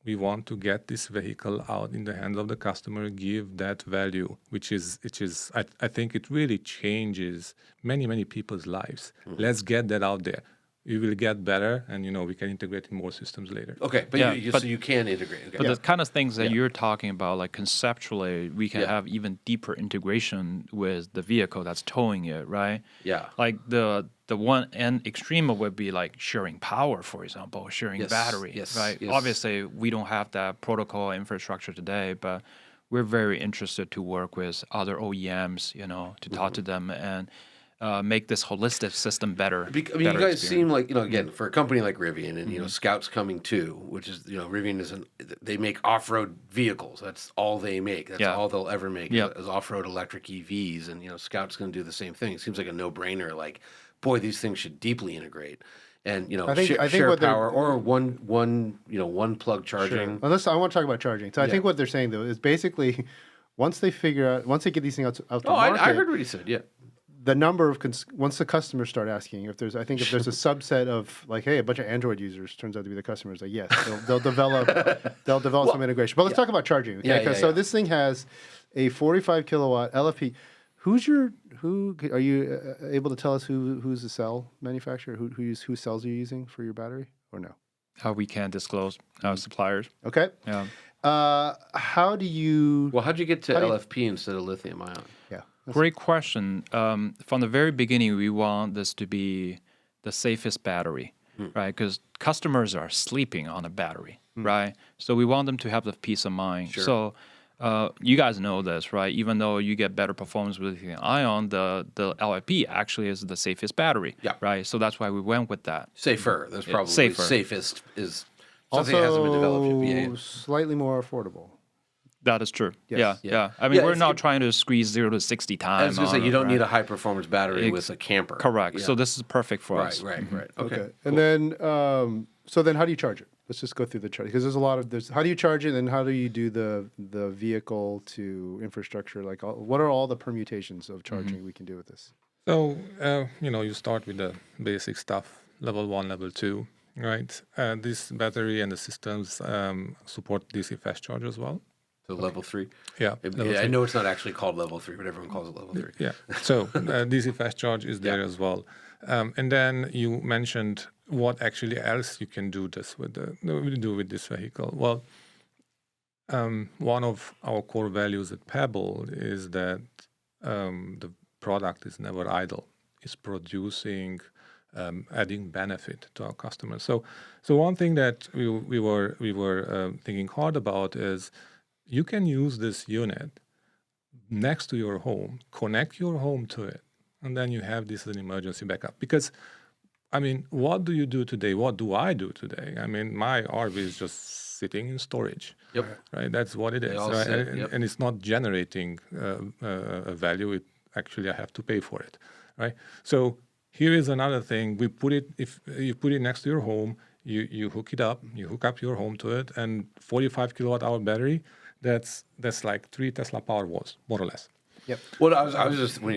we want to get this vehicle out in the hands of the customer, give that value, which is I think it really changes many people's lives. Mm-hmm. Let's get that out there. We will get better, and we can integrate in more systems later. Okay, but so you can integrate. Okay. But the kind of things that you're talking about, like conceptually, we can have even deeper integration with the vehicle that's towing it, right? Yeah. Like the one end extreme would be like sharing power, for example, sharing battery, right? Yes. Obviously, we don't have that protocol infrastructure today, but we're very interested to work with other OEMs, to talk to them and make this holistic system better. You guys seem like, again, for a company like Rivian and, Scout's coming too, which is, Rivian they make off-road vehicles. That's all they make. That's all they'll ever make is off-road electric EVs. And, Scout's going to do the same thing. It seems like a no-brainer. Like, boy, these things should deeply integrate. And, I think share power or one plug charging. Sure. I want to talk about charging. So I think what they're saying, though, is basically once they get these things out to market. I heard what he said, the number of once the customers start asking if there's a subset of like, hey, a bunch of Android users turns out to be the customers, like yes, they'll develop some integration. But let's talk about charging, okay? So this thing has a 45 kilowatt LFP. Who are you able to tell us who's the cell manufacturer? Who cells are you using for your battery or no? We can't disclose our suppliers. Okay. Yeah. How do you? Well, how'd you get to LFP instead of lithium ion? Yeah. Great question. From the very beginning, we want this to be the safest battery, right? Because customers are sleeping on a battery, right? So we want them to have the peace of mind. Sure. So you guys know this, right? Even though you get better performance with lithium ion, the LFP actually is the safest battery, right? So that's why we went with that. Safer. That's probably safer. Safest is also something that hasn't been developed yet. Slightly more affordable. That is true. Yes. Yeah. I mean, we're not trying to squeeze 0 to 60 times. I was going to say, you don't need a high-performance battery with a camper. Correct. Yeah. So this is perfect for us. Right. Okay. Cool. And then, so then how do you charge it? Let's just go through the charge, because there's how do you charge it, and how do you do the vehicle to infrastructure? Like, what are all the permutations of charging we can do with this? So, you start with the basic stuff, level 1, level 2, right? This battery and the systems support DC fast charge as well. So level 3? Yeah. I know it's not actually called level 3, but everyone calls it level 3. Yeah. So DC fast charge is there as well. And then you mentioned what actually else you can do with this vehicle. Well, one of our core values at Pebble is that the product is never idle. It's producing, adding benefit to our customers. So one thing that we were thinking hard about is you can use this unit next to your home, connect your home to it, and then you have this as an emergency backup. Because, I mean, what do you do today? What do I do today? I mean, my RV is just sitting in storage. Yep. Right. That's what it is. Right? And it's not generating a value. Actually, I have to pay for it. Right. So here is another thing. If you put it next to your home, you hook it up. You hook up your home to it, and 45 kilowatt hour battery. That's like 3 Tesla Powerwalls, more or less. Yep. Well, I was just when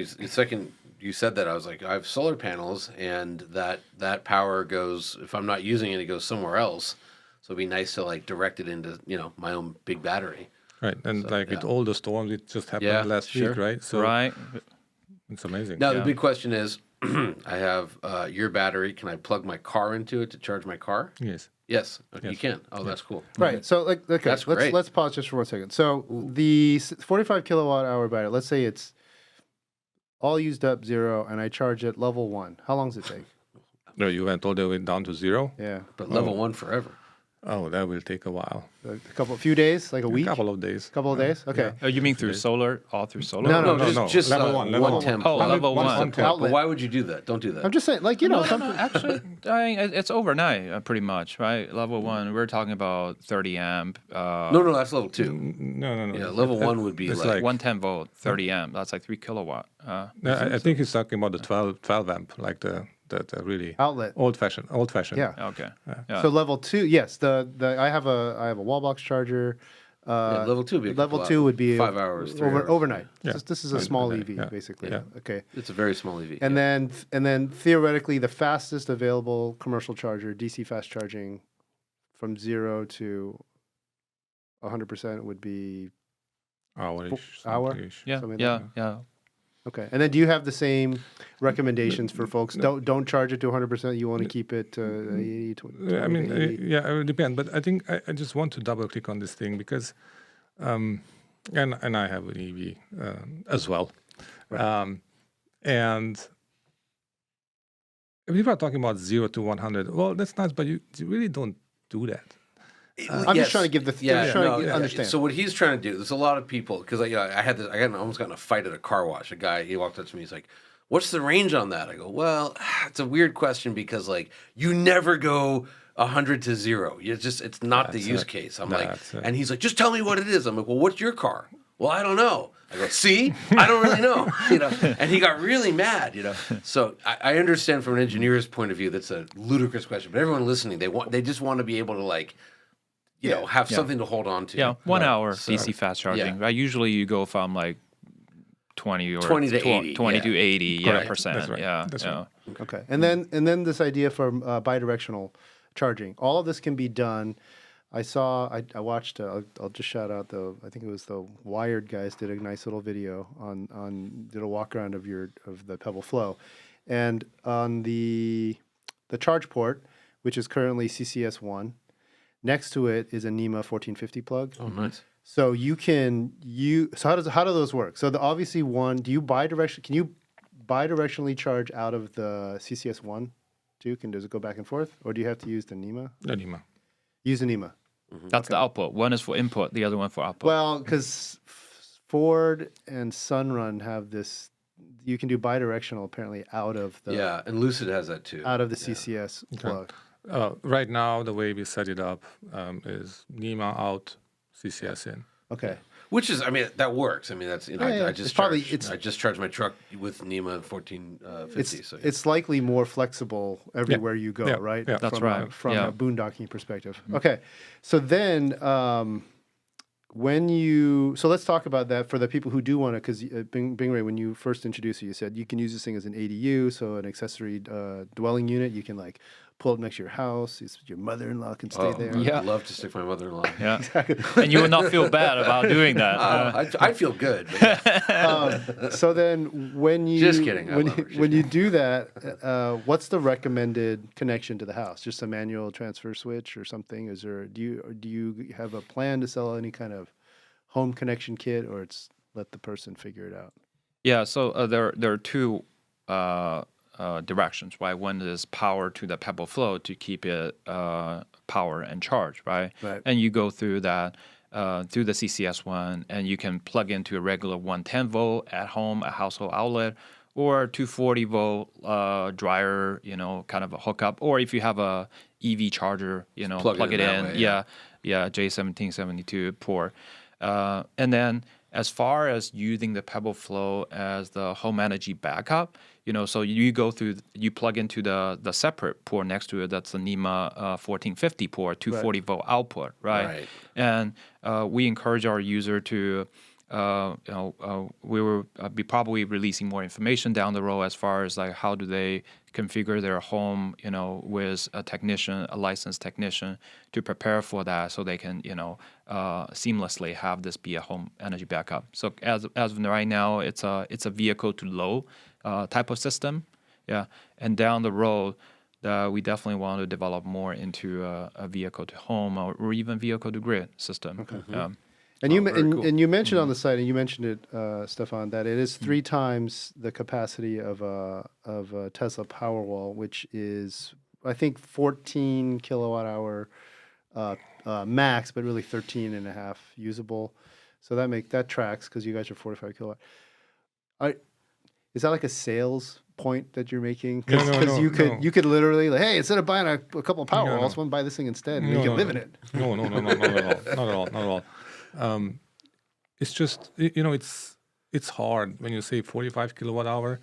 you said that, I was like, I have solar panels, and that power goes. If I'm not using it, it goes somewhere else. So it'd be nice to like direct it into my own big battery. Right, and with all the storms, it just happened last week, right? So it's amazing. Now the big question is, I have your battery. Can I plug my car into it to charge my car? Yes. Yes. Okay, you can. Oh, that's cool. Right. So, let's pause just for 1 second. So, the 45 kilowatt hour battery, let's say it's all used up 0, and I charge it level 1. How long does it take? No, you went all the way down to 0? Yeah. But level 1 forever. Oh, that will take a while. A few days, like a week? A couple of days. Couple of days? Okay. Oh, you mean through solar? All through solar? No. Just level 1. Level 1. temp. Oh, level 1. temp. Outlet. But why would you do that? Don't do that. I'm just saying, like, you know, No, actually, it's overnight, pretty much, right? Level 1, we're talking about 30 amp. No, that's level 2. No. Yeah, level 1 would be it's like 110 volt, 30 amp. That's like 3 kilowatt. No, I think he's talking about the 12 amp, like the really outlet. old fashioned. Yeah. Okay. Yeah. So level 2, yes. I have a wall box charger. level 2 would be a Level couple 2 would be 5 hours, 3 hours. overnight. Yeah. This is a small EV, Yeah. basically. Yeah. Okay. It's a very small EV. And then theoretically, the fastest available commercial charger, DC fast charging, from 0 to 100% would be Hour-ish. hour? something-ish. Yeah. something Yeah. like Yeah. Okay. And then do you have the same recommendations for folks? Don't charge it to 100%. You want to keep it 80, 20, I mean, 80? yeah, it will depend. But I think I just want to double click on this thing because, and I have an EV as well, and if people are talking about 0 to 100, well, that's nice, but you really don't do that. I'm just trying to give understand. So what he's trying to do, there's a lot of people because I almost got in a fight at a car wash. A guy, he walked up to me, he's like, "What's the range on that?" I go, "Well, it's a weird question because like you never go 100 to 0. It's not the use case." I'm like, and he's like, "Just tell me what it is." I'm like, "Well, what's your car?" "Well, I don't know." I go, "See, I don't really know," And he got really mad, So I understand from an engineer's point of view that's a ludicrous question, but everyone listening, they just want to be able to like. Have something to hold on to. Yeah, 1 hour DC fast charging. Right? Usually you go from like 20 to 80. 20 to 80 percent. That's right. Yeah. That's yeah. right. Okay. And then this idea for bidirectional charging. All of this can be done. I watched, I'll just shout out I think it was the Wired guys did a nice little video did a walk around of the Pebble Flow. And on the charge port, which is currently CCS1, next to it is a NEMA 1450 plug. Oh, nice. So how do those work? So obviously can you bidirectionally charge out of the CCS1 too? Does it go back and forth? Or do you have to use the NEMA? The NEMA. Use the NEMA. That's the output. One is for input, the other one for output. Well, because Ford and Sunrun have this, you can do bidirectional apparently out of the and Lucid has that too. out of the CCS plug. Right now, the way we set it up is NEMA out, CCS in. Okay. Which is, that works. That's I just charged my truck with NEMA 1450. It's likely more flexible everywhere you go, right? Yeah. That's right. From a boondocking perspective. Okay. So then so let's talk about that for the people who do want to, because Bingrui, when you first introduced it, you said you can use this thing as an ADU, so an accessory dwelling unit. You can like pull it next to your house. Your mother-in-law can stay there. I'd love to stick my mother-in-law. Yeah. And you would not feel bad about doing that. I feel good. But So then when you Just kidding. when you do that, what's the recommended connection to the house? Just a manual transfer switch or something? Do you have a plan to sell any kind of home connection kit, or it's let the person figure it out? Yeah, so there are two directions, right? One is power to the Pebble Flow to keep it power and charge, right? And you go through that through the CCS one, and you can plug into a regular 110 volt at home, a household outlet, or 240 volt dryer, kind of a hookup. Or if you have a EV charger, plug it in. Way, J1772 port. And then as far as using the Pebble Flow as the home energy backup, so you plug into the separate port next to it. That's the NEMA 1450 port, 240 volt output, right? And we encourage our user to, we will be probably releasing more information down the road as far as like how do they configure their home, with a licensed technician to prepare for that, so they can, seamlessly have this be a home energy backup. So as of right now, it's a vehicle to load type of system, and down the road, we definitely want to develop more into a vehicle to home or even vehicle to grid system. And cool. you mentioned on the site, and you mentioned it, Stefan, that it is 3 times the capacity of a Tesla Powerwall, which is I think 14 kilowatt hour max, but really 13 and a half usable. So that tracks because you guys are 45 kilowatt. Is that like a sales point that you're making? Because you could literally like, hey, instead of buying a couple of Powerwalls, why don't buy this thing instead, and you can live in it. No, not at all. It's just it's hard when you say 45 kilowatt hour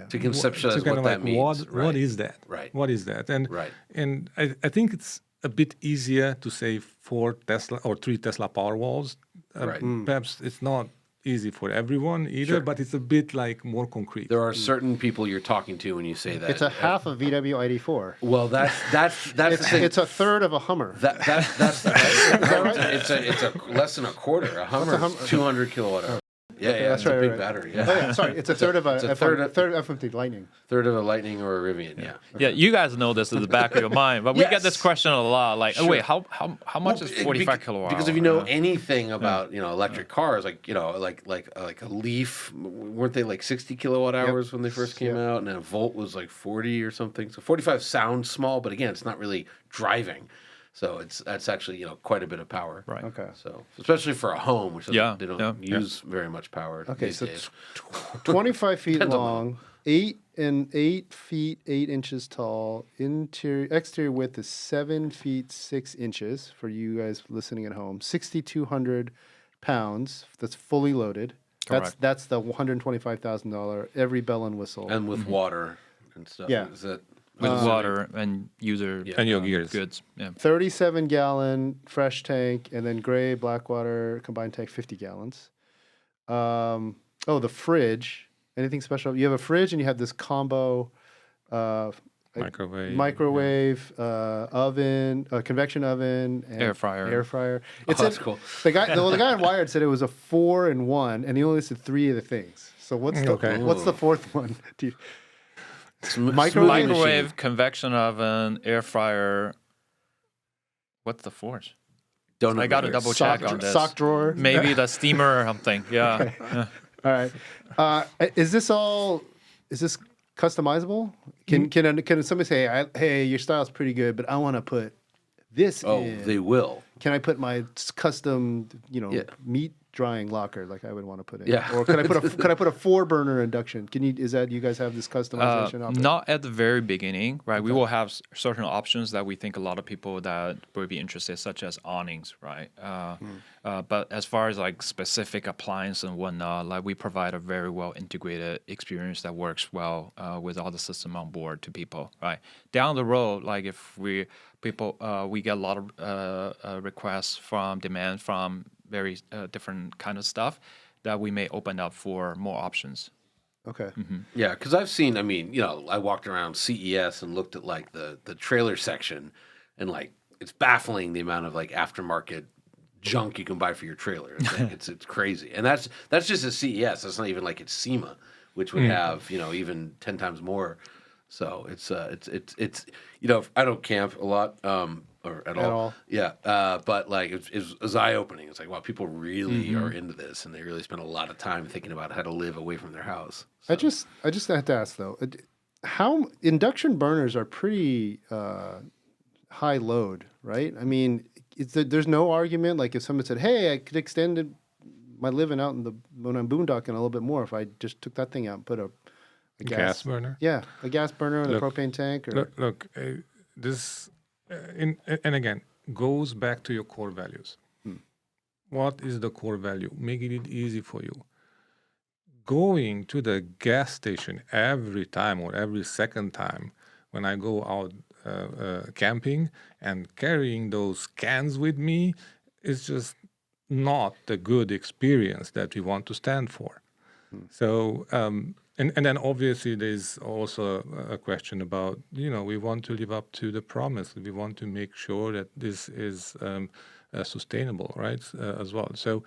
to conceptualize what that means. What is that? Right. What is that? And I think it's a bit easier to say 4 Tesla or 3 Tesla Powerwalls. Perhaps it's not easy for everyone either, but it's a bit like more concrete. There are certain people you're talking to when you say that. It's a half of VW ID4. Well, that's the thing. It's a third of a Hummer. That's the right. Is that right? It's a less than a quarter. A Hummer is 200 kilowatt hour. Yeah, that's it's a big right. battery. Oh, yeah, sorry, it's a third of a third F-150 Lightning. Third of a Lightning or a Rivian. Yeah. Yeah, you guys know this in the back of your mind, but we get this question a lot. Like, oh wait, how much is 45 kilowatt? Because if you know anything about electric cars, like like a Leaf, weren't they like 60 kilowatt hours when they first came out, and then a Volt was like 40 or something. So 45 sounds small, but again, it's not really driving. So that's actually quite a bit of power. Right. Okay. So especially for a home, which they don't use very much power. Okay, these so days. 25 feet Depends on long, 8 feet 8 inches tall. Exterior width is 7 feet 6 inches for you guys listening at home. 6,200 pounds. That's fully loaded. Correct. That's the $125,000 every bell and whistle. And with water and stuff. Yeah. Is that with water and user and your gears. goods. Yeah. 37-gallon fresh tank, and then gray Blackwater combined tank, 50 gallons. The fridge. Anything special? You have a fridge, and you have this combo microwave, oven, convection oven, and Air fryer. that's cool. The guy on Wired said it was a 4-in-1, and he only listed 3 of the things. So what's the fourth one? Microwave, convection oven, air fryer. What's the fourth? I got to double check on this. Sock drawer. Maybe the steamer or something. Yeah. Okay. Yeah. All right. Is this customizable? Can somebody say, hey, your style's pretty good, but I want to put this in? They will. Can I put my custom, meat drying locker like I would want to put in? Yeah. Or can I put a 4-burner induction? You guys have this customization option? Not at the very beginning, right? Okay. We will have certain options that we think a lot of people that would be interested, such as awnings, right? But as far as like specific appliance and whatnot, like we provide a very well integrated experience that works well with all the system on board to people, right? Down the road, like if we get a lot of requests from demand from very different kind of stuff that we may open up for more options. Okay. Mm-hmm. Yeah, because I've seen, I walked around CES and looked at like the trailer section, and like it's baffling the amount of like aftermarket junk you can buy for your trailer. It's like, it's crazy. And that's just at CES. That's not even like at SEMA, which would have, even 10 times more. So it's I don't camp a lot. Or at all. Yeah. But like it was eye-opening. It's like, wow, people really are into this, and they really spend a lot of time thinking about how to live away from their house. So. I just have to ask though, how induction burners are pretty high load, right? I mean, there's no argument. Like if someone said, hey, I could extend my living out when I'm boondocking a little bit more if I just took that thing out and put a gas burner. Yeah, a gas burner with a propane tank. Or... Look, this. And again, goes back to your core values. What is the core value? Making it easy for you. Going to the gas station every time or every second time when I go out camping and carrying those cans with me is just not the good experience that we want to stand for. So, and then obviously there's also a question about, we want to live up to the promise. We want to make sure that this is sustainable, right, as well. So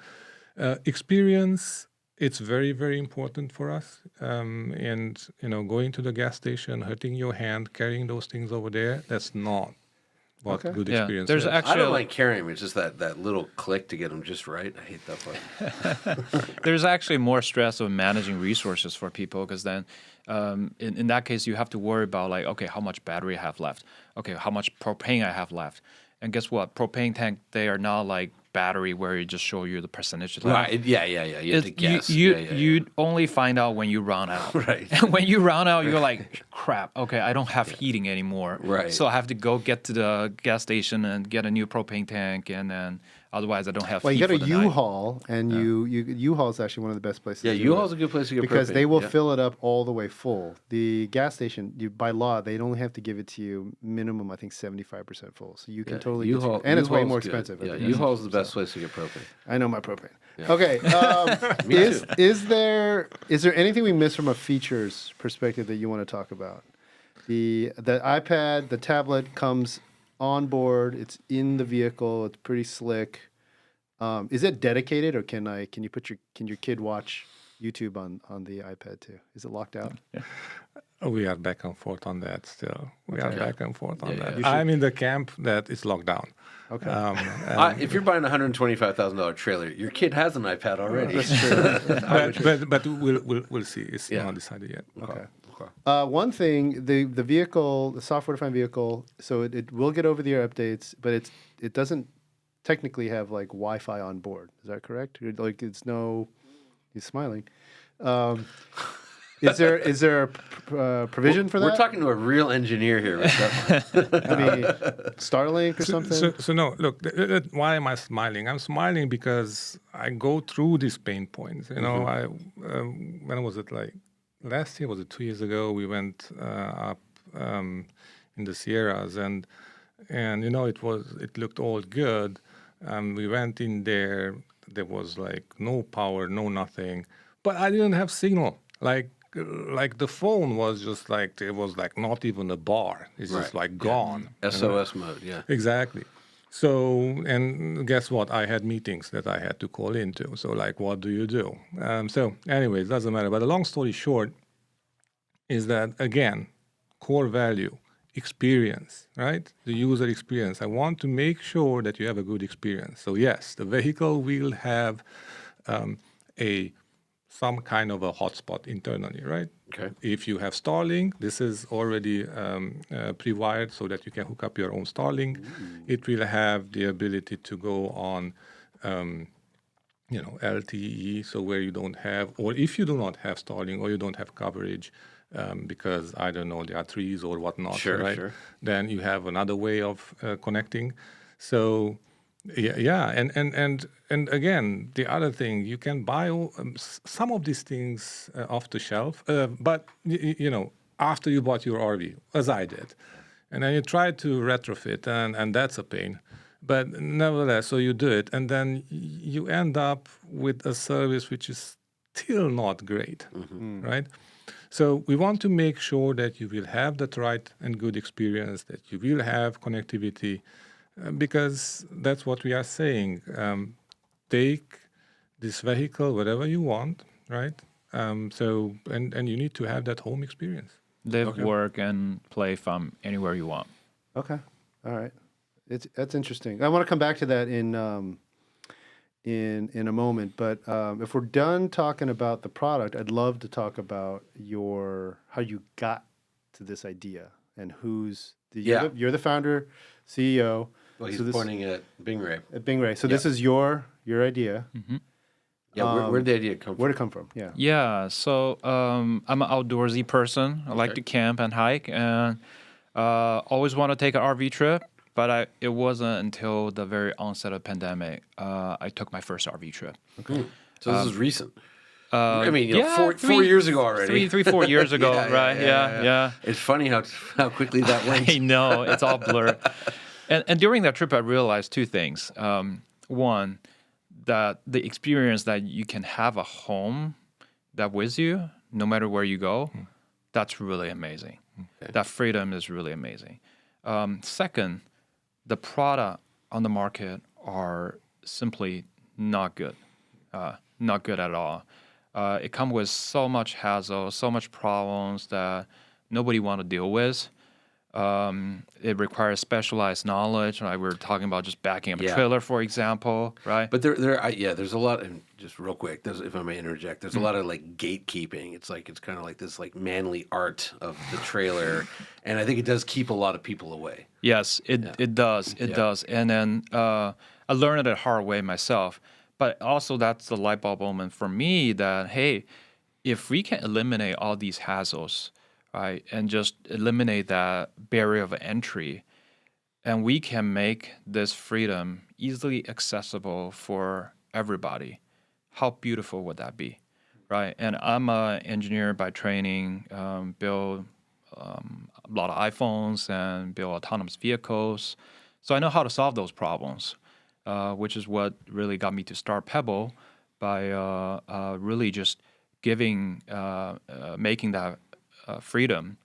experience, it's very, very important for us. And, going to the gas station, hurting your hand, carrying those things over there, that's not what good Yeah, experience there's is. I actually don't mind carrying them. It's just that little click to get them just right. I hate that part. there's actually more stress of managing resources for people because then in that case you have to worry about like, okay, how much battery I have left, okay, how much propane I have left, and guess what, propane tank, they are not like battery where it just show you the percentage left. Right. Yeah. You have to guess. You only find out when you run out. Right. And when you run out, you're like, crap, okay, I don't have heating anymore. Right. So I have to go get to the gas station and get a new propane tank, and then otherwise I don't have Well, heat you go for to the night. U-Haul, and U-Haul is actually one of the best places. Yeah, to do U-Haul's it a good place to get because propane. they will Yeah. fill it up all the way full. The gas station, by law, they only have to give it to you minimum, I think, 75% full. So you can totally get U-Haul, and it's way U-Haul's more good. expensive. I Yeah, think. U-Haul's the best place to get propane. I know my propane. Yeah. Okay, Me too. is there anything we missed from a features perspective that you want to talk about? The iPad, the tablet comes on board. It's in the vehicle. It's pretty slick. Is it dedicated, or can your kid watch YouTube on the iPad too? Is it locked out? We are back and forth on that still. We are back and forth on that. yeah. I'm in the camp that is locked down. Okay. If you're buying a $125,000 trailer, your kid has an iPad already. That's true. But we'll see. It's not decided yet. Okay. One thing, the vehicle, the software-defined vehicle, so it will get over-the-air updates, but it doesn't technically have like Wi-Fi on board. Is that correct? Like he's smiling. Is there a provision for that? We're talking to a real engineer here. With Stefan. I mean, Starlink or something? So no, look, why am I smiling? I'm smiling because I go through these pain points. You know, when was it, like last year? Was it 2 years ago? We went up in the Sierras, and you know, it looked all good. We went in there. There was like no power, no nothing, but I didn't have signal. Like the phone was just like, it was like not even a bar. It's just like gone. SOS mode, yeah. Exactly. So, and guess what? I had meetings that I had to call into. So like, what do you do? So anyway, it doesn't matter. But the long story short is that, again, core value, experience, right? The user experience. I want to make sure that you have a good experience. So yes, the vehicle will have some kind of a hotspot internally, right? Okay. If you have Starlink, this is already pre-wired so that you can hook up your own Starlink. It will have the ability to go on, LTE, so where you don't have, or if you do not have Starlink or you don't have coverage, because I don't know, there are trees or whatnot, right? Sure. Then you have another way of connecting. So. Yeah, and again, the other thing, you can buy some of these things off the shelf, but after you bought your RV, as I did, and then you try to retrofit, and that's a pain. But nevertheless, so you do it, and then you end up with a service which is still not great, right? So we want to make sure that you will have that right and good experience, that you will have connectivity. Because that's what we are saying. Take this vehicle wherever you want, right? So and you need to have that home experience. Live, work, and play from anywhere you want. Okay, all right. That's interesting. I want to come back to that in a moment. But if we're done talking about the product, I'd love to talk about how you got to this idea and you're the founder, CEO. Well, he's pointing at Bingrui. At Bingrui. So this is your idea. Mm-hmm. Yeah, where'd the idea come from? Where'd it come from? Yeah. Yeah, so I'm an outdoorsy person. I like to camp and hike, and always want to take an RV trip. But it wasn't until the very onset of pandemic I took my first RV trip. Okay. So this is recent. I mean, 4 years ago already. 4 years ago, right? Yeah. It's funny how quickly that went. I know, it's all blurred. And during that trip, I realized two things. One, that the experience that you can have a home that with you, no matter where you go, that's really amazing. Okay. That freedom is really amazing. Second, the product on the market are simply not good. Not good at all. It comes with so much hassle, so much problems that nobody want to deal with. It requires specialized knowledge. Like we were talking about just backing up a trailer, for example, right? But there's a lot, and just real quick, if I may interject, there's a lot of like gatekeeping. It's kind of like this like manly art of the trailer, and I think it does keep a lot of people away. Yes, it does. It does. And then I learned it the hard way myself. But also that's the light bulb moment for me that, hey, if we can eliminate all these hassles, right, and just eliminate that barrier of entry, and we can make this freedom easily accessible for everybody, how beautiful would that be, right? And I'm an engineer by training, build a lot of iPhones and build autonomous vehicles. So I know how to solve those problems, which is what really got me to start Pebble by really just making that freedom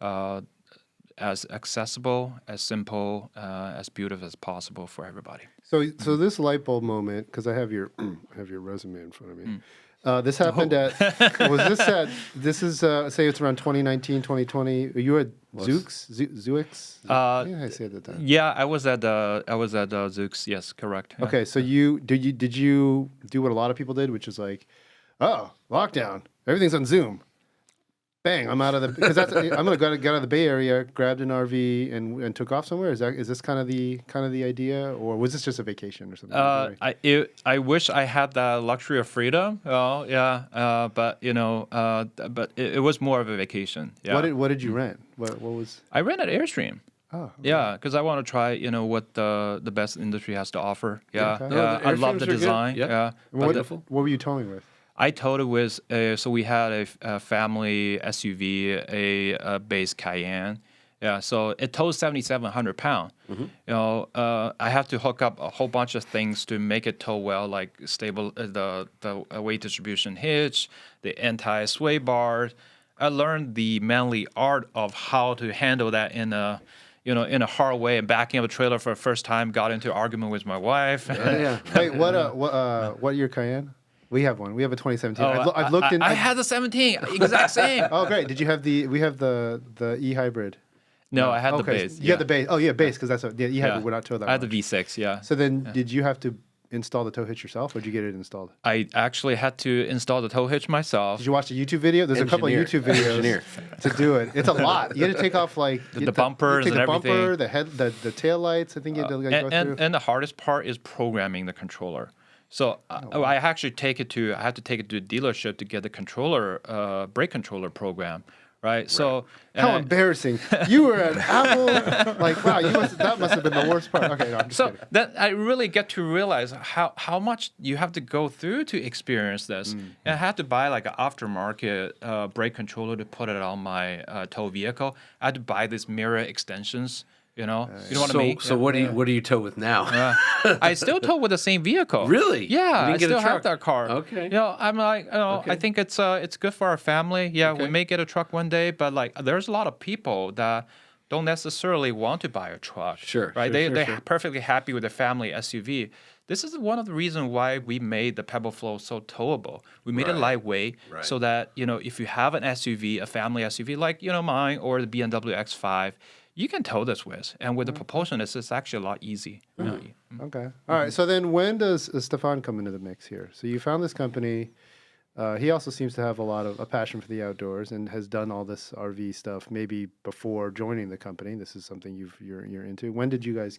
as accessible, as simple, as beautiful as possible for everybody. So this light bulb moment, because I have your resume in front of me. This happened this is say it's around 2019, 2020. Are you at Zoox? Yeah, I say it at that time. Yeah, I was at Zoox. Yes, correct. Yeah. Okay, so did you do what a lot of people did, which is like, oh, lockdown, everything's on Zoom. Bang! I'm out of the because that's I'm gonna get out of the Bay Area, grabbed an RV and took off somewhere. Is this kind of the idea, or was this just a vacation or something? I wish I had the luxury of freedom. Oh yeah, but it was more of a vacation. Yeah. What did you rent? What was? I rented Airstream. Oh, okay. Yeah, because I want to try, what the best industry has to offer. Yeah, Okay. yeah. I love the design. Good. Yeah. What were you towing with? I towed it with, so we had a family SUV, a base Cayenne. Yeah, so it tows 7,700 pounds. Mm-hmm. I have to hook up a whole bunch of things to make it tow well, like stable the weight distribution hitch, the anti-sway bars. I learned the manly art of how to handle that in a hard way. And backing up a trailer for the first time, got into an argument with my wife. Yeah. Wait, what year Cayenne? We have one. We have a 2017. I've looked in. I had the 17, exact same. Oh, great! Did you have we have the e-hybrid? No, I had the base. You had the base. Oh, yeah, base because that's e-hybrid would not tow that. I had the V6. Yeah. So then, did you have to install the tow hitch yourself, or did you get it installed? I actually had to install the tow hitch myf. Did you watch a YouTube video? There's a couple of YouTube videos to do it. It's a lot. You had to take off like the bumpers and everything. The bumper, the head, the tail lights. I think you had to go through. And the hardest part is programming the controller. So I actually I had to take it to a dealership to get the controller, brake controller program, right? So how embarrassing! You were at Apple, like wow, that must have been the worst part. Okay, no, I'm just kidding. Then I really get to realize how much you have to go through to experience this. And I had to buy like an aftermarket brake controller to put it on my tow vehicle. I had to buy these mirror extensions. You know what I mean? So what do you tow with now? I still tow with the same vehicle. Really? Yeah, I still have that car. Okay. I'm like, I think it's good for our family. Yeah, we may get a truck one day, but like, there's a lot of people that don't necessarily want to buy a truck. Sure. Right? They're perfectly happy with a family SUV. This is one of the reasons why we made the Pebble Flow so towable. We made it lightweight so that, if you have an SUV, a family SUV like, mine or the BMW X5, you can tow this with. And with the propulsion, it's actually a lot easy. Okay. All right. So then when does Stefan come into the mix here? So you found this company. He also seems to have a passion for the outdoors and has done all this RV stuff maybe before joining the company. This is something you're into. When did you guys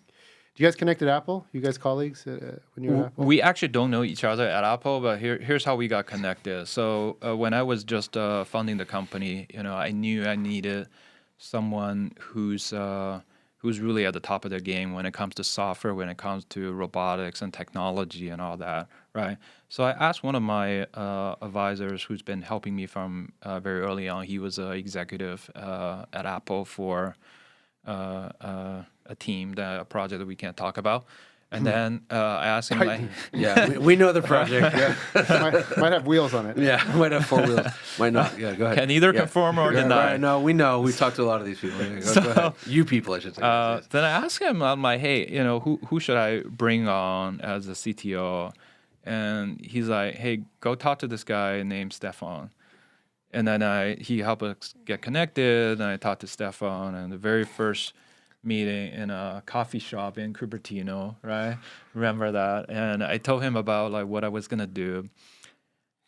connect at Apple? You guys colleagues when you were at Apple? We actually don't know each other at Apple, but here's how we got connected. So when I was just funding the company, I knew I needed someone who's really at the top of their game when it comes to software, when it comes to robotics and technology and all that, right? So I asked one of my advisors who's been helping me from very early on. He was an executive at Apple for a project that we can't talk about. And then I asked him, we know the project. Might have wheels on it. Yeah, might have 4 wheels. Might not. Yeah, go ahead. Can either confirm or deny. Right, no, we know. We've talked to a lot of these people. Go ahead. You people, I should say. Then I asked him, I'm like, hey, who should I bring on as a CTO? And he's like, hey, go talk to this guy named Stefan. And then he helped us get connected, and I talked to Stefan, and the very first meeting in a coffee shop in Cupertino, right? Remember that? And I told him about like what I was gonna do,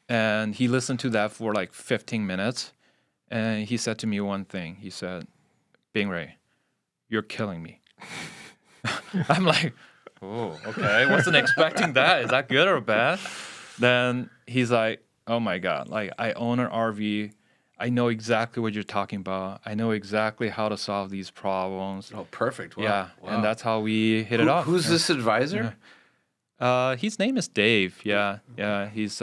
and he listened to that for like 15 minutes, and he said to me one thing. He said, "Bingrui, you're killing me." I'm like, "Oh, okay. Wasn't expecting that. Is that good or bad?" Then he's like, "Oh my God, like I own an RV. I know exactly what you're talking about. I know exactly how to solve these problems." Oh, perfect. Wow. Yeah, Wow. and that's how we hit it off. Who's this advisor? His name is Dave. Yeah. He's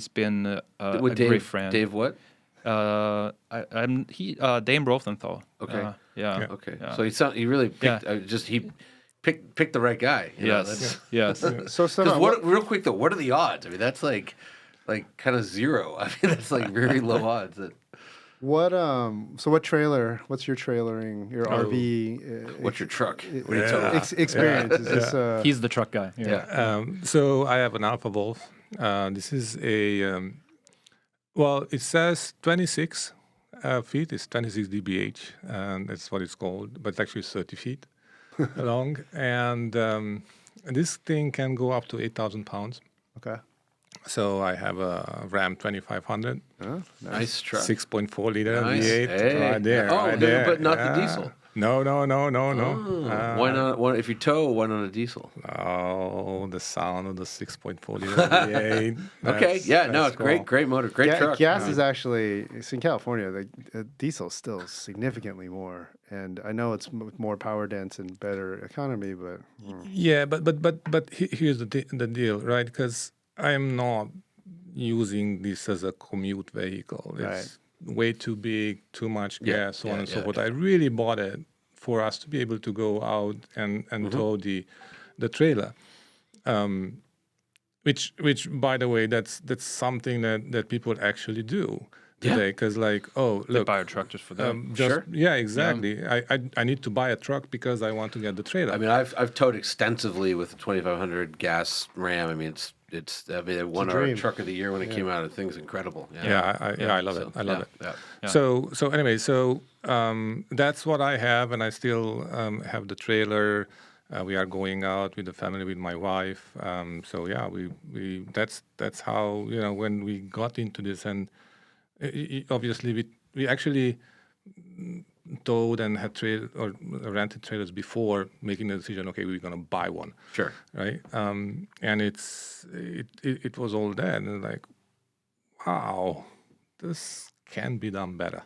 been a great friend. Dave what? Dame Rothenthal. Okay. Yeah. Okay. Yeah. So he really picked he picked the right guy. You know, Yes. So Stefan, real quick though, what are the odds? I mean, that's like kind of zero. I mean, that's like very low odds. what trailer? What's your trailering? Your RV? What's your truck? What are you talking about? Experience? Is this? He's the truck guy. Yeah. So I have an Alpha Wolf. This is a well, it says 26 feet. It's 26 dBH, and that's what it's called. But it's actually 30 feet long, and this thing can go up to 8,000 pounds. Okay. So I have a Ram 2500. Nice truck. 6.4 liter Nice. V8 Hey. right there. Oh, right there. but not the diesel. No. Why not? If you tow, why not a diesel? Oh, the sound of the 6.4 liter V8. Okay, yeah, no, that's it's great motor, great truck. Gas is actually, it's in California, the diesel is still significantly more. And I know it's more power dense and better economy, but... Yeah, but here's the deal, right? Because I'm not using this as a commute vehicle. It's way too big, too much gas, so on and so forth. I really bought it for us to be able to go out and tow the trailer. Which by the way, that's something that people actually do today. Because look, They buy a truck just for them. Sure. Yeah, exactly. I need to buy a truck because I want to get the trailer. I mean, I've towed extensively with the 2500 gas Ram. I mean, it won our truck of the year when it came out. The thing's incredible. I love it. I love it. Yeah. So anyway, that's what I have, and I still have the trailer. We are going out with the family, with my wife. We that's how, when we got into this, and obviously we actually towed and had rented trailers before making the decision. Okay, we're gonna buy one. Sure. Right. And it was all that, and wow, this can be done better.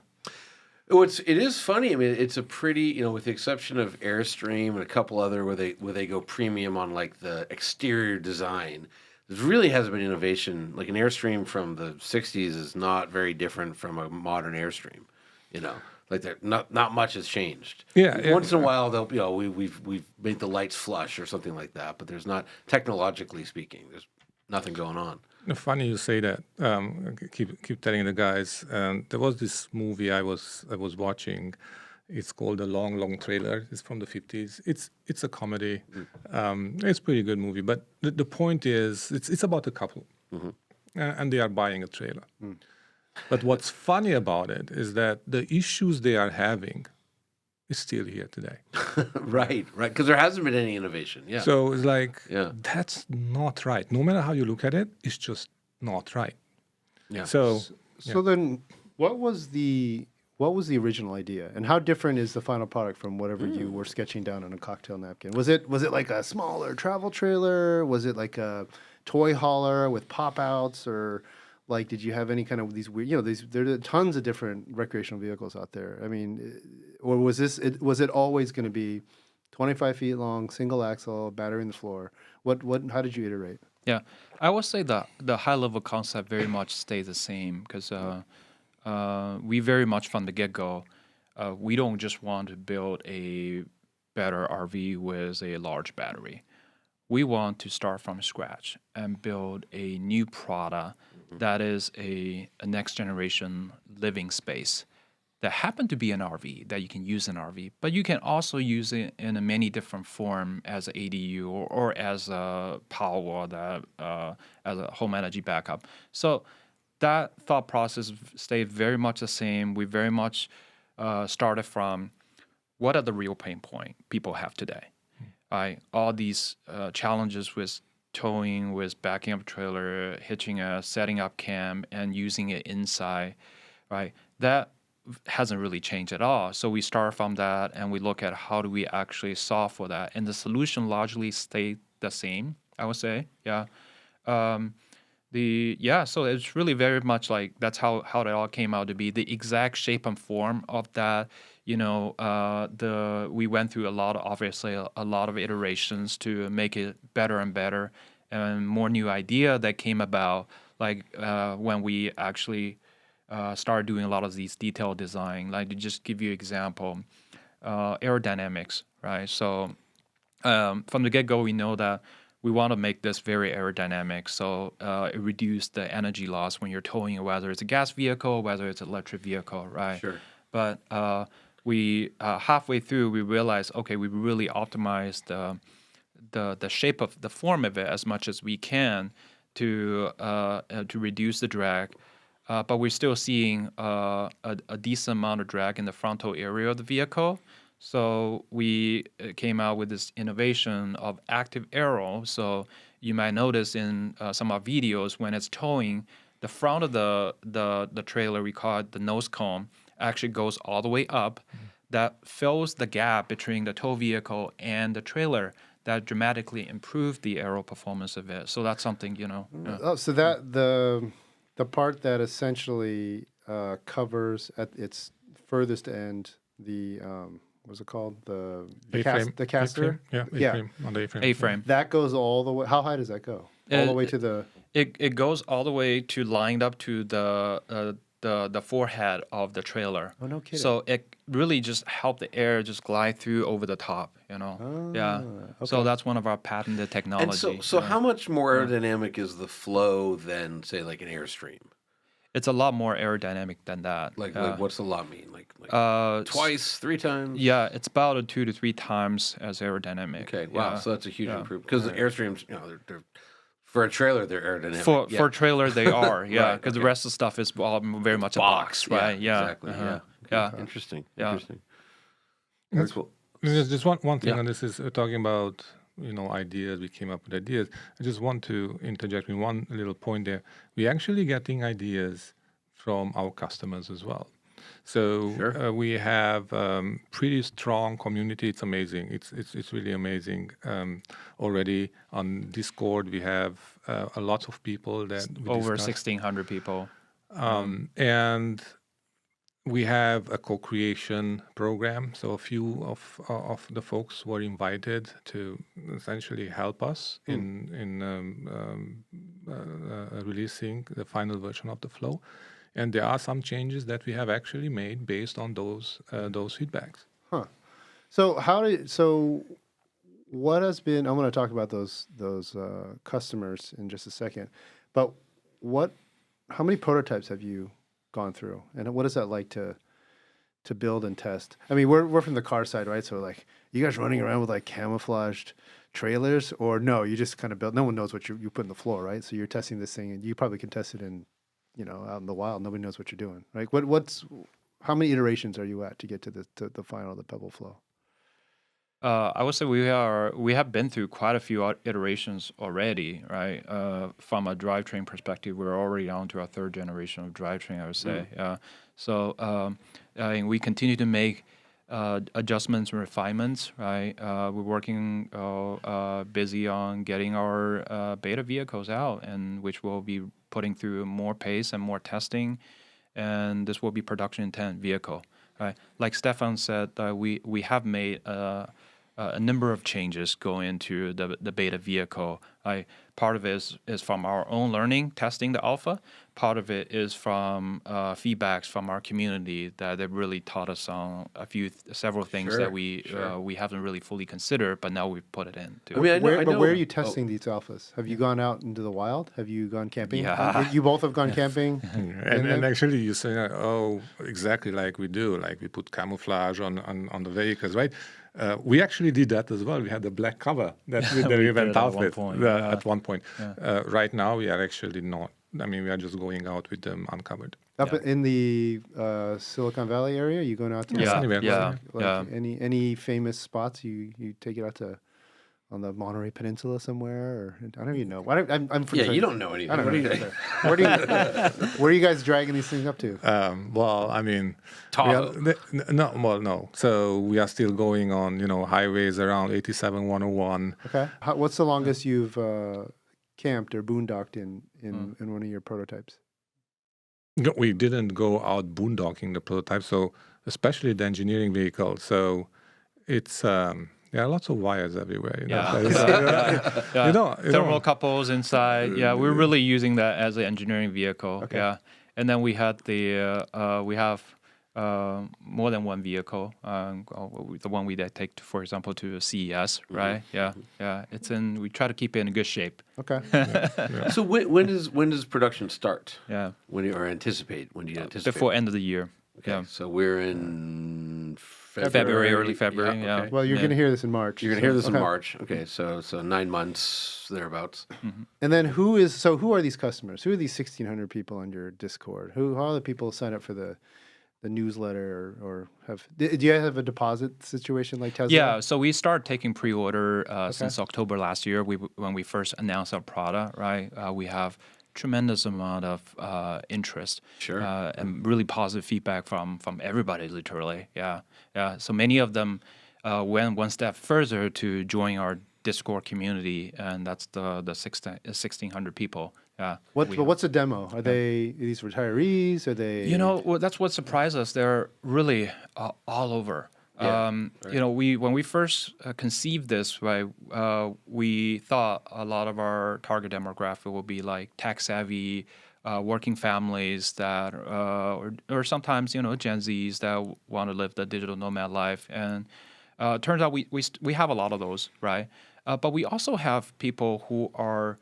It is funny. I mean, it's a pretty, with the exception of Airstream and a couple other where they go premium on like the exterior design. There really hasn't been innovation. Like an Airstream from the '60s is not very different from a modern Airstream. Like not much has changed. Yeah. Once in a while they'll we've made the lights flush or something like that, but there's not, technologically speaking, there's nothing going on. Funny you say that. Keep telling the guys. There was this movie I was watching. It's called The Long Trailer. It's from the 50s. It's a comedy. It's a pretty good movie. But the point is, it's about a couple, and they are buying a trailer. But what's funny about it is that the issues they are having is still here today. Right. Because there hasn't been any innovation. Yeah. So it's that's not right. No matter how you look at it, it's just not right. Yeah. So then, what was the original idea, and how different is the final product from whatever you were sketching down on a cocktail napkin? Was it like a smaller travel trailer? Was it like a toy hauler with pop outs, or did you have any kind of these weird, there are tons of different recreational vehicles out there. I mean, or was it always going to be 25 feet long, single axle, battery in the floor? How did you iterate? Yeah, I would say the high level concept very much stays the same, because we very much from the get go, we don't just want to build a better RV with a large battery. We want to start from scratch and build a new product that is a next generation living space that happen to be an RV, that you can use in RV, but you can also use it in a many different form as an ADU or as a power wall, as a home energy backup. So that thought process stayed very much the same. We very much started from what are the real pain point people have today, right? All these challenges with towing, with backing up a trailer, hitching a, setting up camp, and using it inside, right? That hasn't really changed at all. So we start from that and we look at how do we actually solve for that. And the solution largely stayed the same, I would say. Yeah. So it's really very much like that's how it all came out to be. The exact shape and form of that, we went through obviously a lot of iterations to make it better and better, and more new idea that came about, like when we actually started doing a lot of these detailed design. Like to just give you an example, aerodynamics, right? So from the get-go, we know that we want to make this very aerodynamic, so it reduces the energy loss when you're towing, whether it's a gas vehicle, whether it's an electric vehicle, right? Sure. But we halfway through, we realized, okay, we really optimized the shape of the form of it as much as we can to reduce the drag. But we're still seeing a decent amount of drag in the frontal area of the vehicle. So we came out with this innovation of active Aero. So you might notice in some of our videos when it's towing, the front of the trailer, we call it the nose cone, actually goes all the way up. That fills the gap between the tow vehicle and the trailer. That dramatically improved the Aero performance of it. So that's something, Yeah. Oh, so that the part that essentially covers at its furthest end the what's it called? The caster? A-frame, on the A-frame. A-frame. That goes all the way. How high does that go? All the way to the. It goes all the way to lined up to the forehead of the trailer. Oh, no kidding. So it really just helped the air just glide through over the top, Yeah. Okay. So that's one of our patented technology. And so how much more aerodynamic is the flow than, say, like an Airstream? It's a lot more aerodynamic than that. Like what's a lot mean? Like twice, 3 times? Yeah, it's about 2 to 3 times as aerodynamic. Okay, wow. Yeah. So that's a huge improvement. Because the Airstreams, they're for a trailer, they're aerodynamic. For a trailer, they are, yeah. Because Right, the rest of the stuff is all very much a box, right? Yeah, exactly. uh-huh. Yeah. Yeah. Interesting. Yeah. Interesting. Very cool. There's just one thing, Yeah. and this is talking about ideas. We came up with ideas. I just want to interject with one little point there. We're actually getting ideas from our customers as well. So Sure. we have pretty strong community. It's amazing. It's really amazing. Already on Discord, we have a lot of people that we Over discuss. 1,600 people. And we have a co-creation program. So a few of the folks were invited to essentially help us in releasing the final version of the flow. And there are some changes that we have actually made based on those feedbacks. Huh. So what has been? I'm going to talk about those customers in just a second. But how many prototypes have you gone through, and what is that like to build and test? I mean, we're from the car side, right? So like, you guys running around with like camouflaged trailers, or no? You just kind of build. No one knows what you put in the floor, right? So you're testing this thing, and you probably can test it in, out in the wild. Nobody knows what you're doing, right? How many iterations are you at to get to the final, the Pebble Flow? I would say we have been through quite a few iterations already, right? From a drivetrain perspective, we're already on to our 3rd generation of drivetrain, I would say. So we continue to make adjustments and refinements, right? We're working busy on getting our beta vehicles out, and which we'll be putting through more pace and more testing, and this will be production intent vehicle, right? Like Stefan said, we have made a number of changes going into the beta vehicle. Part of it is from our own learning, testing the alpha. Part of it is from feedbacks from our community that they really taught us on several things that we haven't really fully considered, but now we've put it in. Too. I mean, where are you testing these alphas? Have you gone out into the wild? Have you gone camping? Yeah. You both have gone camping? And actually, you say, exactly like we do. Like we put camouflage on the vehicles, right? We actually did that as well. We had the black cover that we went out with at one point. Right now, we are actually not I mean, we are just going out with them uncovered. Up in the Silicon Valley area, you going out to anywhere. any famous spots you take it out to on the Monterey Peninsula somewhere, or I don't even know. I'm from you don't know anything. I don't know. Where are you guys dragging these things up to? Well, I mean, Tahoe. no. So we are still going on, highways around 87, 101. Okay. What's the longest you've camped or boondocked in one of your prototypes? No, we didn't go out boondocking the prototype, so especially the engineering vehicle. So it's there are lots of wires everywhere. Thermocouples inside. Yeah, we're really using that as an engineering vehicle. Okay. Yeah, and then we had we have more than one vehicle. The one we take, for example, to CES, right? Yeah. We try to keep it in good shape. Okay. So when does production start? Yeah. When do you anticipate? Before end of the year. Okay. Yeah. So we're in February, early February. Yeah. Okay. Well, you're going to hear this in March. You're going to hear this in March. Okay. So 9 months thereabouts. Mm-hmm. And then who are these customers? Who are these 1,600 people on your Discord? How are the people sign up for the newsletter or do you have a deposit situation like Tesla? Yeah, so we started taking pre-order since October last year when we first announced our product, right? We have tremendous amount of interest. Sure. And really positive feedback from everybody, literally. Yeah. So many of them went one step further to join our Discord community, and that's the 1,600 people. Yeah. What's a demo? Are these retirees? Are they? That's what surprised us. They're really all over. Yeah, When we first conceived this, right, we thought a lot of our target demographic will be like tech savvy, working families that, or sometimes Gen Zs that want to live the digital nomad life, and turns out we have a lot of those, right? But we also have people who are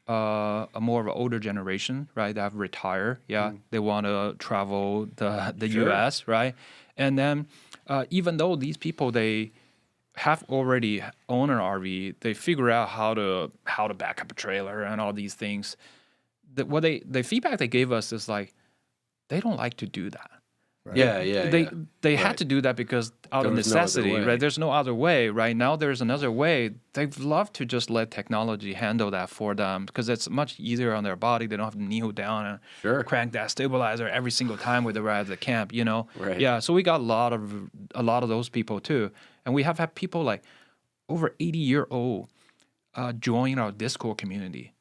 a more of an older generation, right? That have retired. Yeah, they want to travel the U.S., right? And then even though these people they have already owned an RV, they figure out how to back up a trailer and all these things. The feedback they gave us is like they don't like to do that. Right. Yeah. They had to do that because out of necessity, right? There's no other way. Right now, there's another way. They'd love to just let technology handle that for them because it's much easier on their body. They don't have to kneel down and crank that stabilizer every single time we arrive at the camp. Right. Yeah. So we got a lot of those people too, and we have had people like over 80-year-old join our Discord community.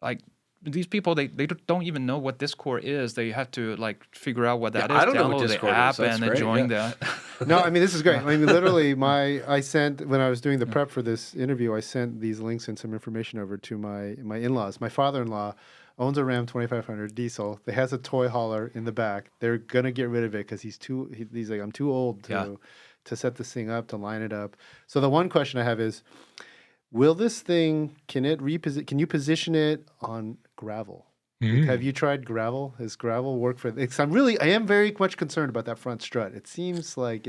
Like. These people, they don't even know what Discord is. They have to figure out what that is. I don't know what download Discord the app is. That's and then great, join that. No, I mean this is great. I mean literally, I sent when I was doing the prep for this interview, I sent these links and some information over to my in-laws. My father-in-law owns a Ram 2500 diesel. It has a toy hauler in the back. They're gonna get rid of it because he's like I'm too old to set this thing up, to line it up. So the one question I have is, will this thing can you position it on gravel? Have you tried gravel? Has gravel work for it? I am very much concerned about that front strut. It seems like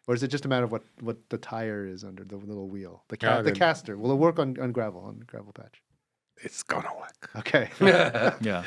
or is it just a matter of what the tire is under the little wheel? The caster. Will it work on gravel, on the gravel patch? It's gonna work. Okay. Yeah.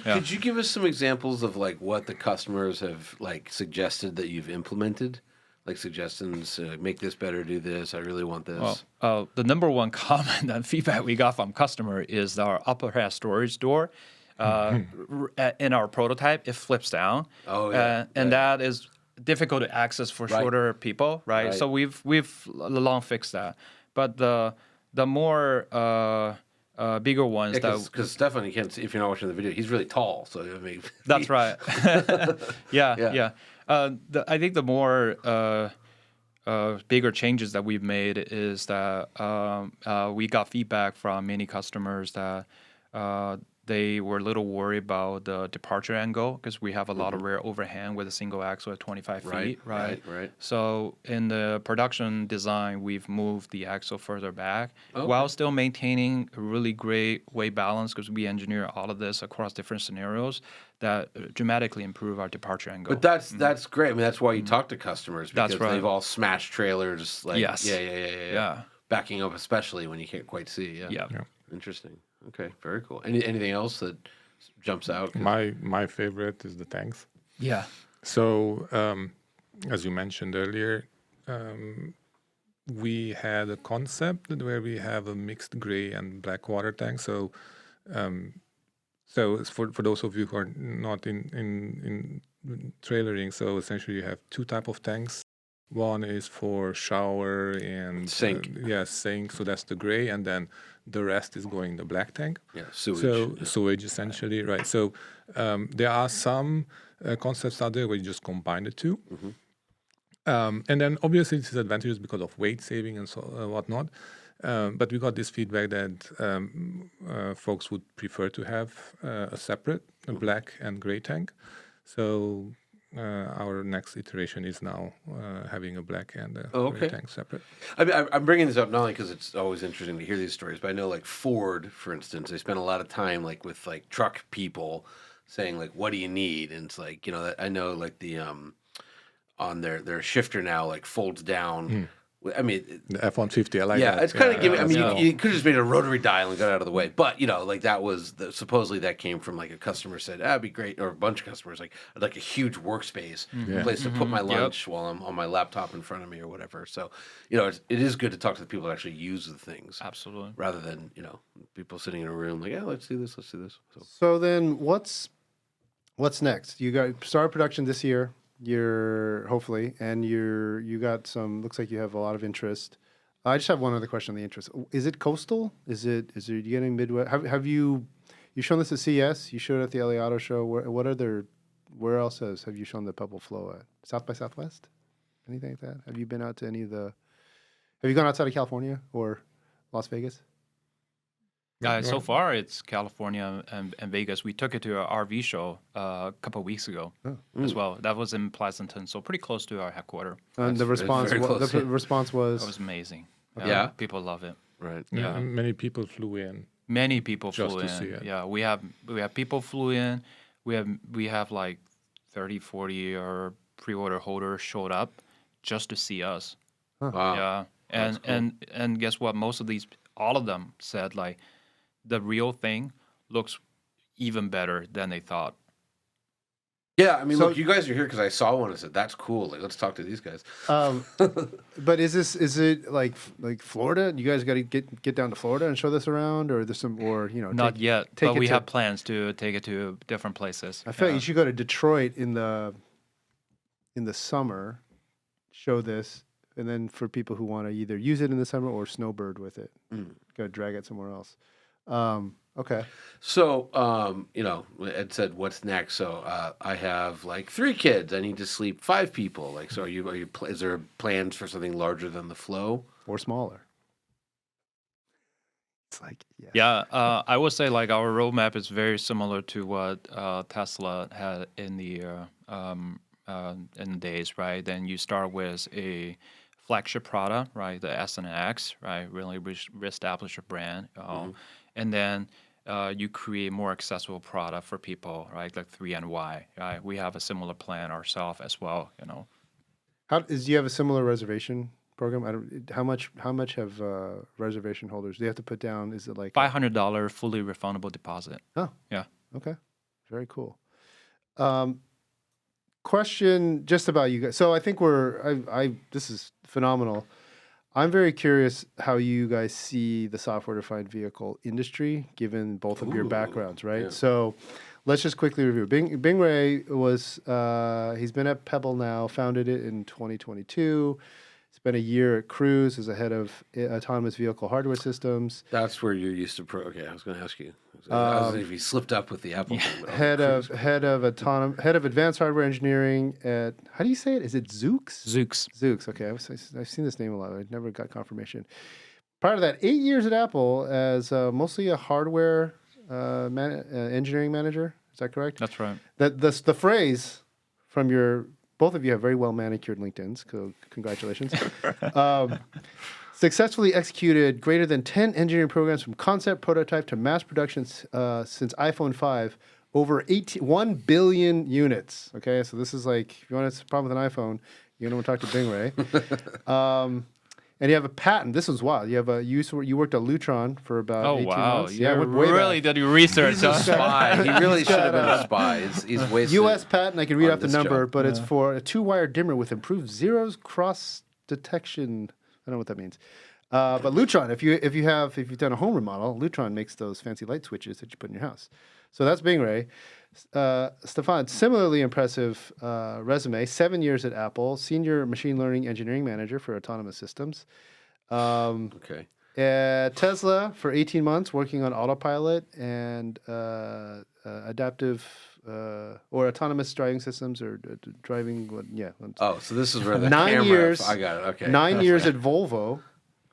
Could you give us some examples of what the customers have suggested that you've implemented? Like suggestions, make this better, do this, I really want this. Well, the number one comment and feedback we got from customer is our upper half storage door. In our prototype, it flips down. And that is difficult to access for shorter people, right? So we've long fixed that. But the more bigger ones because Stefan, you can't see if you're not watching the video. He's really tall, so I mean. That's right. Yeah. I think the more bigger changes that we've made is that we got feedback from many customers that they were a little worried about the departure angle because we have a lot of rear overhang with a single axle at 25 feet, right? So in the production design, we've moved the axle further back while still maintaining a really great weight balance because we engineer all of this across different scenarios that dramatically improve our departure angle. But that's great. I mean, that's why you talk to customers because they've all smashed trailers. Yeah. Backing up, especially when you can't quite see. Yeah. Interesting. Okay, very cool. Anything else that jumps out? My favorite is the tanks. Yeah. So, as you mentioned earlier, we had a concept where we have a mixed gray and black water tank. So, it's for those of you who are not in trailering, so essentially you have two type of tanks. One is for shower and Sink. Sink. So that's the gray, and then the rest is going the black tank. Yeah, sewage. So sewage essentially, right? So there are some concepts out there where you just combine the two. And then obviously this is advantageous because of weight saving and so whatnot. But we got this feedback that folks would prefer to have a separate a black and gray tank. So our next iteration is now having a black and a gray tank separate. I mean, I'm bringing this up not only because it's always interesting to hear these stories, but I know like Ford, for instance, they spend a lot of time like with like truck people saying like, "What do you need?" And it's like, you know, that I know like the on their shifter now like folds down. I mean, the F-150, I like that. Yeah, it's kind of giving. I mean, cool. you could have just made a rotary dial and got out of the way, but you know, like that was supposedly that came from like a customer said, "It'd be great," or a bunch of customers like, "I'd like a huge workspace, a place to put my lunch while I'm on my laptop in front of me or whatever." So, you know, it is good to talk to the people that actually use the things, Absolutely. rather than people sitting in a room like, "Yeah, let's do this." So then, what's next? You got start production this year. You're hopefully, and you got some. Looks like you have a lot of interest. I just have one other question on the interest. Is it coastal? Is it you getting Midwest? Have you shown this at CES? You showed it at the LA Auto Show. Where else have you shown the Pebble Flow at? South by Southwest? Anything like that? Have you been out to any of the? Have you gone outside of California or Las Vegas? So far, it's California and Vegas. We took it to our RV show a couple of weeks ago as well. That was in Pleasanton, so pretty close to our headquarters. And the response, response was? It was amazing. Yeah. People love it. Right. Yeah. Many people flew in. Many people Just flew to in. see it. Yeah, we have people flew in. We have like 30, 40 or pre-order holders showed up just to see us. Wow. Yeah, and guess what? All of them said like, the real thing looks even better than they thought. Yeah, I mean, look, you guys are here because I saw one and said, "That's cool. Like, let's talk to these guys." But is it like Florida? You guys got to get down to Florida and show this around, or there's some, or not yet. But we have plans to take it to different places. I feel like you should go to Detroit in the summer, show this, and then for people who want to either use it in the summer or snowbird with it, go drag it somewhere else. Okay. So, Ed said, "What's next?" So, I have like 3 kids. I need to sleep 5 people. Like, so are you? Is there plans for something larger than the Flow or smaller? It's like, I would say like our roadmap is very similar to what Tesla had in the days, right? Then you start with a flagship product, right? The S and X, right? Really reestablish your brand. And then you create more accessible product for people, right? Like 3 and Y, right? We have a similar plan ourselves as well, Do you have a similar reservation program? How much have reservation holders? Do you have to put down? Is it like $500 fully refundable deposit? Oh, yeah. Okay, very cool. Question just about you guys. So I think this is phenomenal. I'm very curious how you guys see the software-defined vehicle industry, given both of your backgrounds, right? Yeah. So let's just quickly review. Bingrui was, he's been at Pebble now, founded it in 2022. Spent a year at Cruise as a head of autonomous vehicle hardware systems. That's where you're used to. Okay, I was going to ask you. I was if you slipped up with the Apple thing. Head of advanced hardware engineering at, how do you say it? Is it Zoox? Zoox. Okay, I've seen this name a lot. I never got confirmation. Prior to that, 8 years at Apple as mostly a hardware engineering manager. Is that correct? That's right. The phrase from both of you have very well manicured LinkedIns. So congratulations. Successfully executed greater than 10 engineering programs from concept, prototype to mass production since iPhone 5, over 1 billion units. Okay, so this is like, if you want a problem with an iPhone, you're going to want to talk to Bingrui. And you have a patent. This was wild. You have you worked at Lutron for about 18 months. Yeah, we're way really back. did your research. He's a spy. He really should have been a spy. He's wasted. U.S. patent. I can read on off the this number, job. but it's for a 2-wire dimmer with improved zeros cross detection. I don't know what that means. But Lutron, if you've done a home remodel, Lutron makes those fancy light switches that you put in your house. So that's Bingrui. Stefan, similarly impressive resume. 7 years at Apple, senior machine learning engineering manager for autonomous systems. Okay. At Tesla for 18 months, working on autopilot and adaptive or autonomous driving systems or driving. Yeah. Oh, so this is where the 9 camera. years. I got it. Okay. 9 years at Volvo.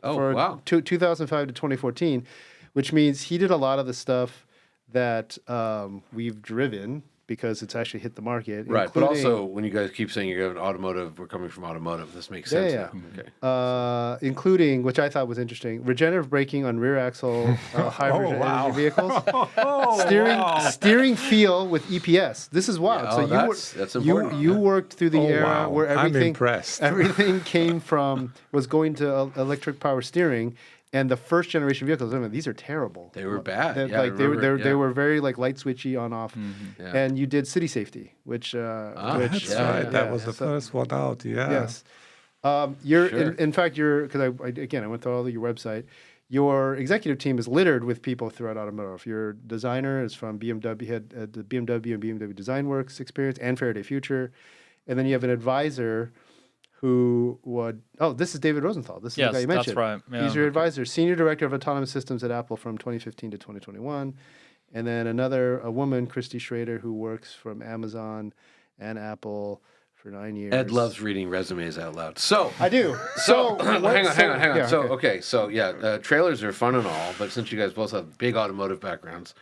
Oh, for wow. 2005 to 2014, which means he did a lot of the stuff that we've driven because it's actually hit the market. Right, but also when you guys keep saying you're automotive, we're coming from automotive. This makes sense. Yeah. Now. Okay. Including, which I thought was interesting, regenerative braking on rear axle hybrid energy vehicles. Steering feel with EPS. This is wild. Yeah, so that's important. You worked through the era where I'm impressed. everything was going to electric power steering. And the first generation vehicles, I mean, these are terrible. They were bad. They were very like light switchy on off. Yeah. And you did city safety, which That's right. That was the first one out. Yeah. Yes. In fact, because I went through all your website. Your executive team is littered with people throughout automotive. Your designer is from BMW, had the BMW and BMW Design Works experience and Faraday Future, and then you have an advisor who would. Oh, this is David Rosenthal. This is the guy you mentioned. That's right. Yeah, He's your advisor, senior director of autonomous systems at Apple from 2015 to 2021, and then a woman, Christy Schrader, who works from Amazon and Apple for 9 years. Ed loves reading resumes out loud. So I do. So hang on. Yeah, So okay. Trailers are fun and all, but since you guys both have big automotive backgrounds,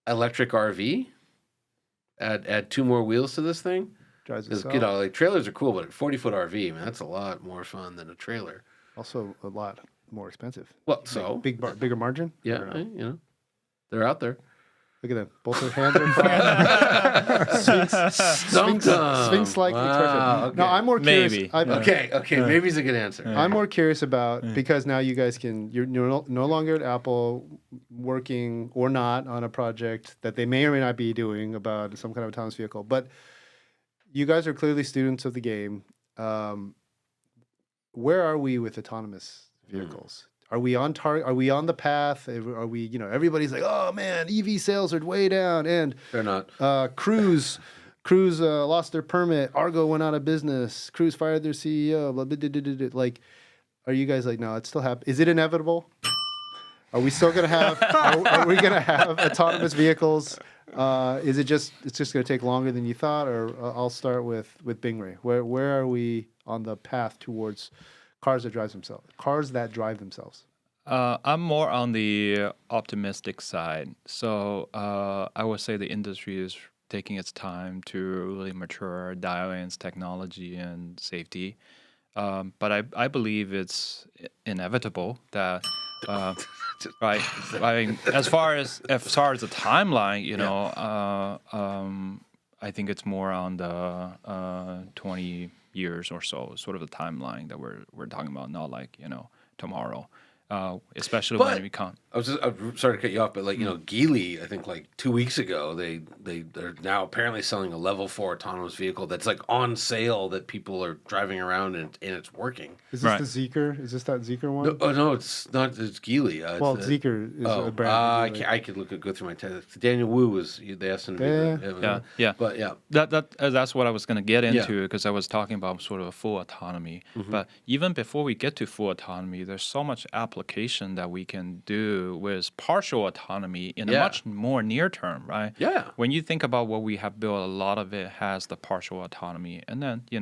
electric RV. Add 2 more wheels to this thing. Because like trailers are cool, but a 40-foot RV, man, that's a lot more fun than a trailer. Also a lot more expensive. Well, so bigger margin. Yeah, they're out there. Look at them. Both their hands are Sphinx-like expression. Okay. No, I'm more curious. Maybe. Okay, maybe's a good answer. I'm more curious about because now you guys you're no longer at Apple working or not on a project that they may or may not be doing about some kind of autonomous vehicle, but you guys are clearly students of the game. Where are we with autonomous vehicles? Are we on target? Are we on the path? Are we? Everybody's like, oh man, EV sales are way down, and They're not. Cruise lost their permit. Argo went out of business. Cruise fired their CEO. Blah, blah, blah, blah, blah. Like, are you guys like, no, it's still happening? Is it inevitable? Are we still gonna have? Are we gonna have autonomous vehicles? Is it it's just going to take longer than you thought? Or I'll start with Bingrui. Where are we on the path towards cars that drive themselves? I'm more on the optimistic side. So I would say the industry is taking its time to really mature, dial in its technology and safety. But I believe it's inevitable that. Right. I mean, as far as the timeline, I think it's more on the 20 years or so, sort of the timeline that we're talking about, not like tomorrow. Especially when we can't. I'm sorry to cut you off, but Geely, I think like 2 weeks ago, they're now apparently selling a level 4 autonomous vehicle that's like on sale that people are driving around and it's working. Is this the Zeekr? Is this that Zeekr one? No, it's not. It's Geely. Zeekr is a brand. I could go through my text. Daniel Wu they asked him to be yeah. But yeah. That's what I was going to get into because I was talking about sort of a full autonomy. Mm-hmm. But even before we get to full autonomy, there's so much application that we can do with partial autonomy in a much more near term, right? Yeah. When you think about what we have built, a lot of it has the partial autonomy, and then you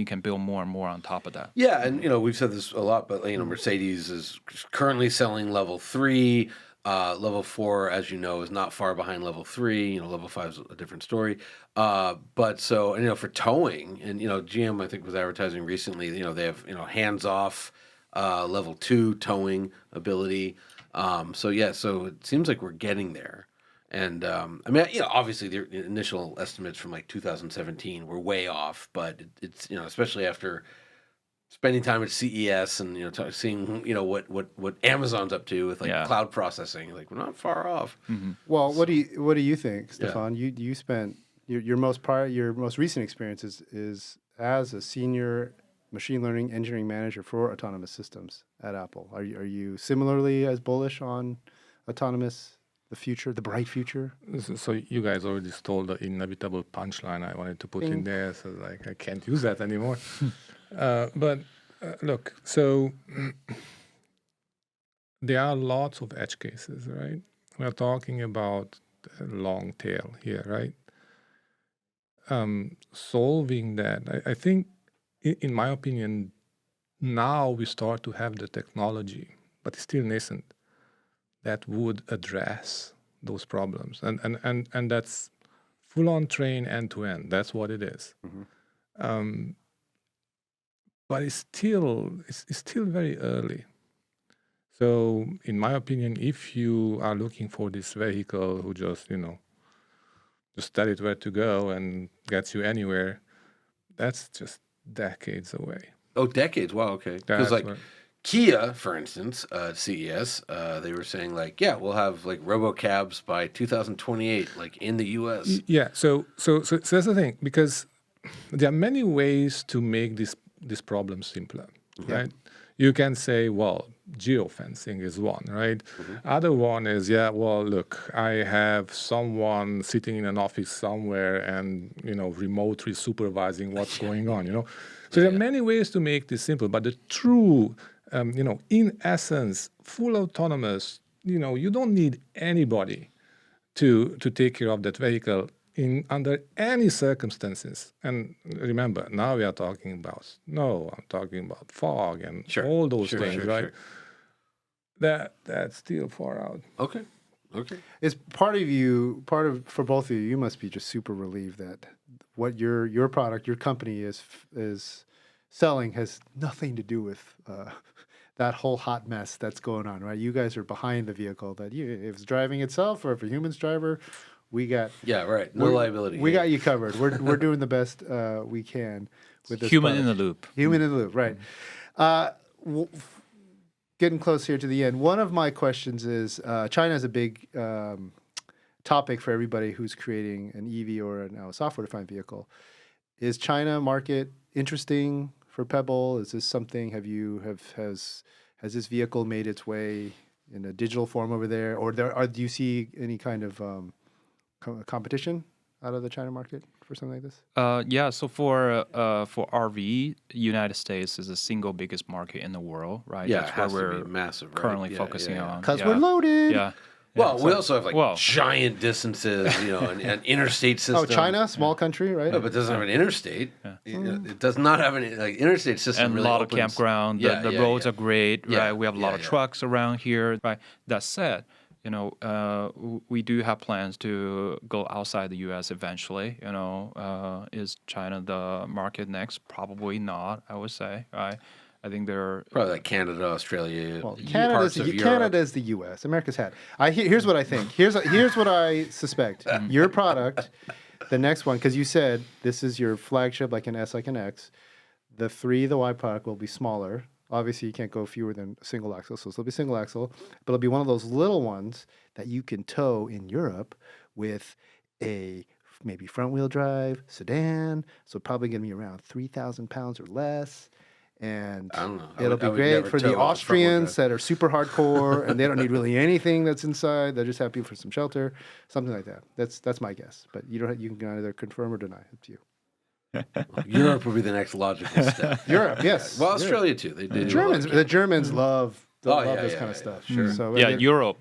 can build more and more on top of that. Yeah, and we've said this a lot, but Mercedes is currently selling level 3. Level 4, as you know, is not far behind level 3. Level 5 is a different story. But so for towing, and GM I think was advertising recently. They have hands off level 2 towing ability. So it seems like we're getting there. And obviously the initial estimates from like 2017 were way off, but it's especially after spending time at CES and seeing what Amazon's up to with cloud processing. Like we're not far off. Well, what do you think, Stefan? You spent your most recent experience is as a senior machine learning engineering manager for autonomous systems at Apple. Are you similarly as bullish on autonomous, the future, the bright future? So you guys already stole the inevitable punchline I wanted to put in there, so I can't use that anymore. But look, so there are lots of edge cases, right? We're talking about a long tail here, right? Solving that, I think, in my opinion, now we start to have the technology, but it's still nascent, that would address those problems. And that's full-on train end-to-end. That's what it is. But it's still very early. So in my opinion, if you are looking for this vehicle who just tell it where to go and gets you anywhere, that's just decades away. Oh, decades. Wow. Okay. Because Kia, for instance, at CES, they were saying we'll have robocabs by 2028, in the US. Yeah. So that's the thing, because there are many ways to make this problem simpler, right? You can say, well, geofencing is one, right? Other one is, look, I have someone sitting in an office somewhere and, remotely supervising what's going on, So there are many ways to make this simple, but the true, in essence, full autonomous, you don't need anybody to take care of that vehicle under any circumstances. And remember, now we are talking about snow, I'm talking about fog and all those things, right? Sure. That's still far out. Okay. It's for both of you, you must be just super relieved that what your product, your company is selling has nothing to do with that whole hot mess that's going on, right? You guys are behind the vehicle if it's driving itself or if a human's driver, we got no liability. We got you covered. We're doing the best we can with this human product. in the loop. Human in the loop, right? Getting close here to the end. One of my questions is China is a big topic for everybody who's creating an EV or now a software-defined vehicle. Is China market interesting for Pebble? Is this something? Has this vehicle made its way in a digital form over there, or do you see any kind of competition out of the China market for something like this? So for RV, United States is the single biggest market in the world, right? Yeah, that's it has where to we're be massive, right? currently focusing on. Because we're loaded. Yeah. Well, we also have giant distances, an interstate system. Oh, China, small country, right? No, but it doesn't have an interstate. It does not have an interstate system. And really a lot opens. of campground. The roads are great, right? We have a lot of trucks around here, right? That said, we do have plans to go outside the U.S. eventually. Is China the market next? Probably not, I would say, right? I think they're probably Canada, Australia, Canada is the U.S. America's had. Here's what I think. Here's what I suspect. Your product, the next one, because you said this is your flagship, like an S, like an X. The Y product will be smaller. Obviously, you can't go fewer than a single axle, so it'll be single axle. But it'll be one of those little ones that you can tow in Europe with a maybe front-wheel drive sedan. So probably going to be around 3,000 pounds or less. And I don't know. It'll be great for the Austrians that are super hardcore and they don't need really anything that's inside. They're just happy for some shelter, something like that. That's my guess. But you can either confirm or deny. Up to you. Europe would be the next logical step. Europe, yes. Well, Australia too. They do. The Germans love this kind of stuff. Sure. So, Europe,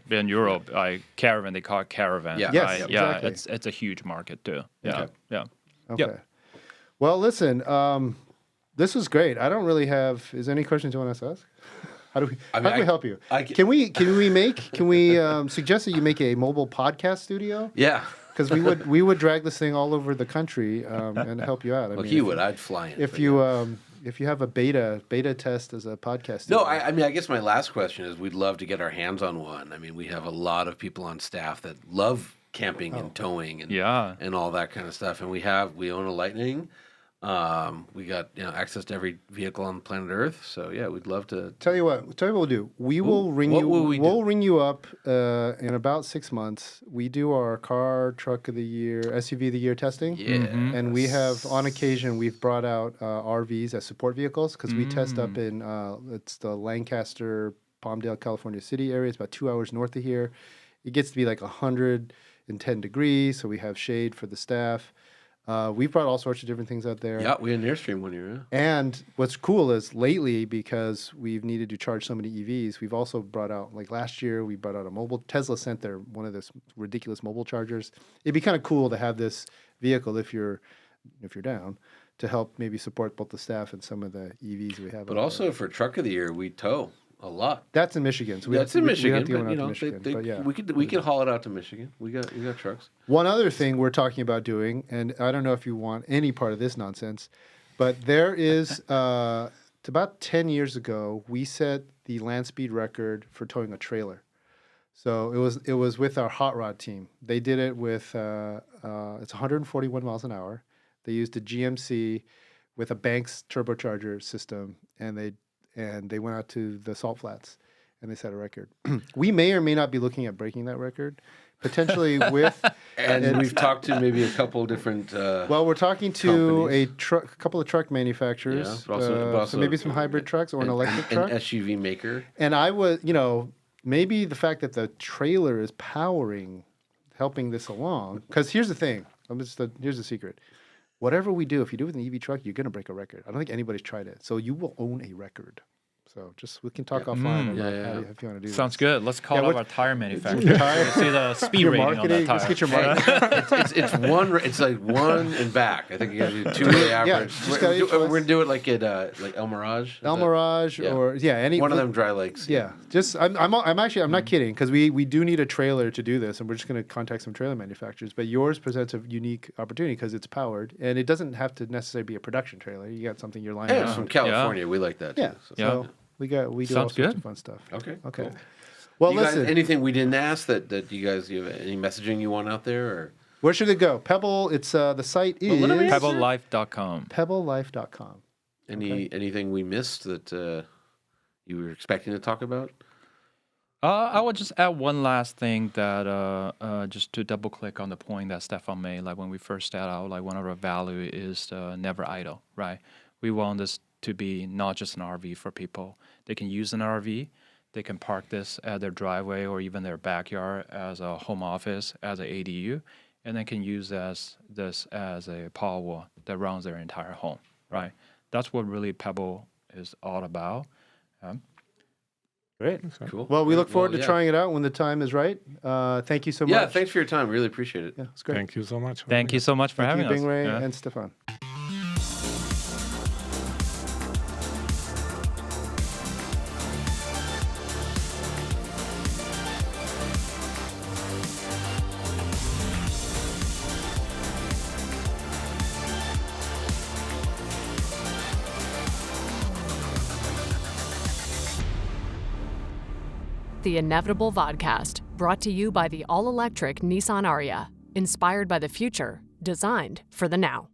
caravan. They call it caravan. Yeah. Yes, exactly. It's a huge market too. Okay. Yeah. Okay. Yep. Well, listen. This was great. I don't really have. Is there any questions you want us to ask? How do we help you? Can we suggest that you make a mobile podcast studio? Yeah. Because we would drag this thing all over the country and help you out. I'd fly in. If you have a beta test as a podcast studio. No, I guess my last question is we'd love to get our hands on one. I mean, we have a lot of people on staff that love camping and towing and all that kind of stuff. And we own a Lightning. We got access to every vehicle on planet Earth. So yeah, we'd love to. Tell you what we'll do. We'll ring you up in about 6 months. We do our car, truck of the year, SUV of the year testing. Yeah. And we have, on occasion, we've brought out RVs as support vehicles because we test up in it's the Lancaster, Palmdale, California City area. It's about 2 hours north of here. It gets to be like 110 degrees, so we have shade for the staff. We've brought all sorts of different things out there. Yeah, we had an Airstream one year. Yeah. And what's cool is lately, because we've needed to charge so many EVs, we've also brought out, like last year, we brought out a mobile. Tesla sent their one of those ridiculous mobile chargers. It'd be kind of cool to have this vehicle if you're down to help maybe support both the staff and some of the EVs we have. But also for truck of the year, we tow a lot. That's in Michigan. So That's in Michigan. We have to go But, out to Michigan. But yeah. we could haul it out to Michigan. We got trucks. One other thing we're talking about doing, and I don't know if you want any part of this nonsense, but there is, about 10 years ago, we set the land speed record for towing a trailer. So it was with our hot rod team. They did it with, it's 141 miles an hour. They used a GMC with a Banks turbocharger system, and they went out to the salt flats and they set a record. We may or may not be looking at breaking that record, potentially with. And we've talked to maybe a couple different. Well, we're talking to a couple of truck manufacturers. Yeah, but also so maybe some hybrid trucks or an electric truck. An SUV maker. And I was, maybe the fact that the trailer is helping this along. Because here's the thing. Here's the secret. Whatever we do, if you do it with an EV truck, you're going to break a record. I don't think anybody's tried it. So you will own a record. So we can talk offline about if you want to do Sounds this. good. Let's call up our tire manufacturer. See the speed rating on that tire. Let's get your marketing. It's one. It's like one and back. I think you got to do 2-day average. We're gonna do it like at like El Mirage. El Mirage or any one of them dry lakes. Yeah, just I'm not kidding because we do need a trailer to do this, and we're just gonna contact some trailer manufacturers. But yours presents a unique opportunity because it's powered, and it doesn't have to necessarily be a production trailer. You got something you're lining Yeah, up. it's from California. We like that. Yeah. Too, So we do all sorts good. of fun stuff. Okay. Okay. Cool. Well, You guys, listen. anything we didn't ask that you guys have any messaging you want out there or? Where should it go? Pebble. It's the site is PebbleLife.com. PebbleLife.com. Anything we missed that you were expecting to talk about? I would just add one last thing that just to double click on the point that Stefan made. Like when we first started out, like one of our value is never idle, right? We want this to be not just an RV for people. They can use an RV. They can park this at their driveway or even their backyard as a home office, as an ADU, and they can use this as a power wall that runs their entire home, right? That's what really Pebble is all about. Great. Cool. Well, we look forward to trying it out when the time is right. Thank you so much. Yeah, thanks for your time. Really appreciate it. Yeah, it's great. Thank you so much. Thank you so much for having Thank us. you, Bingrui and Stefan. The Inevitable Vodcast, brought to you by the all-electric Nissan Ariya. Inspired by the future, designed for the now.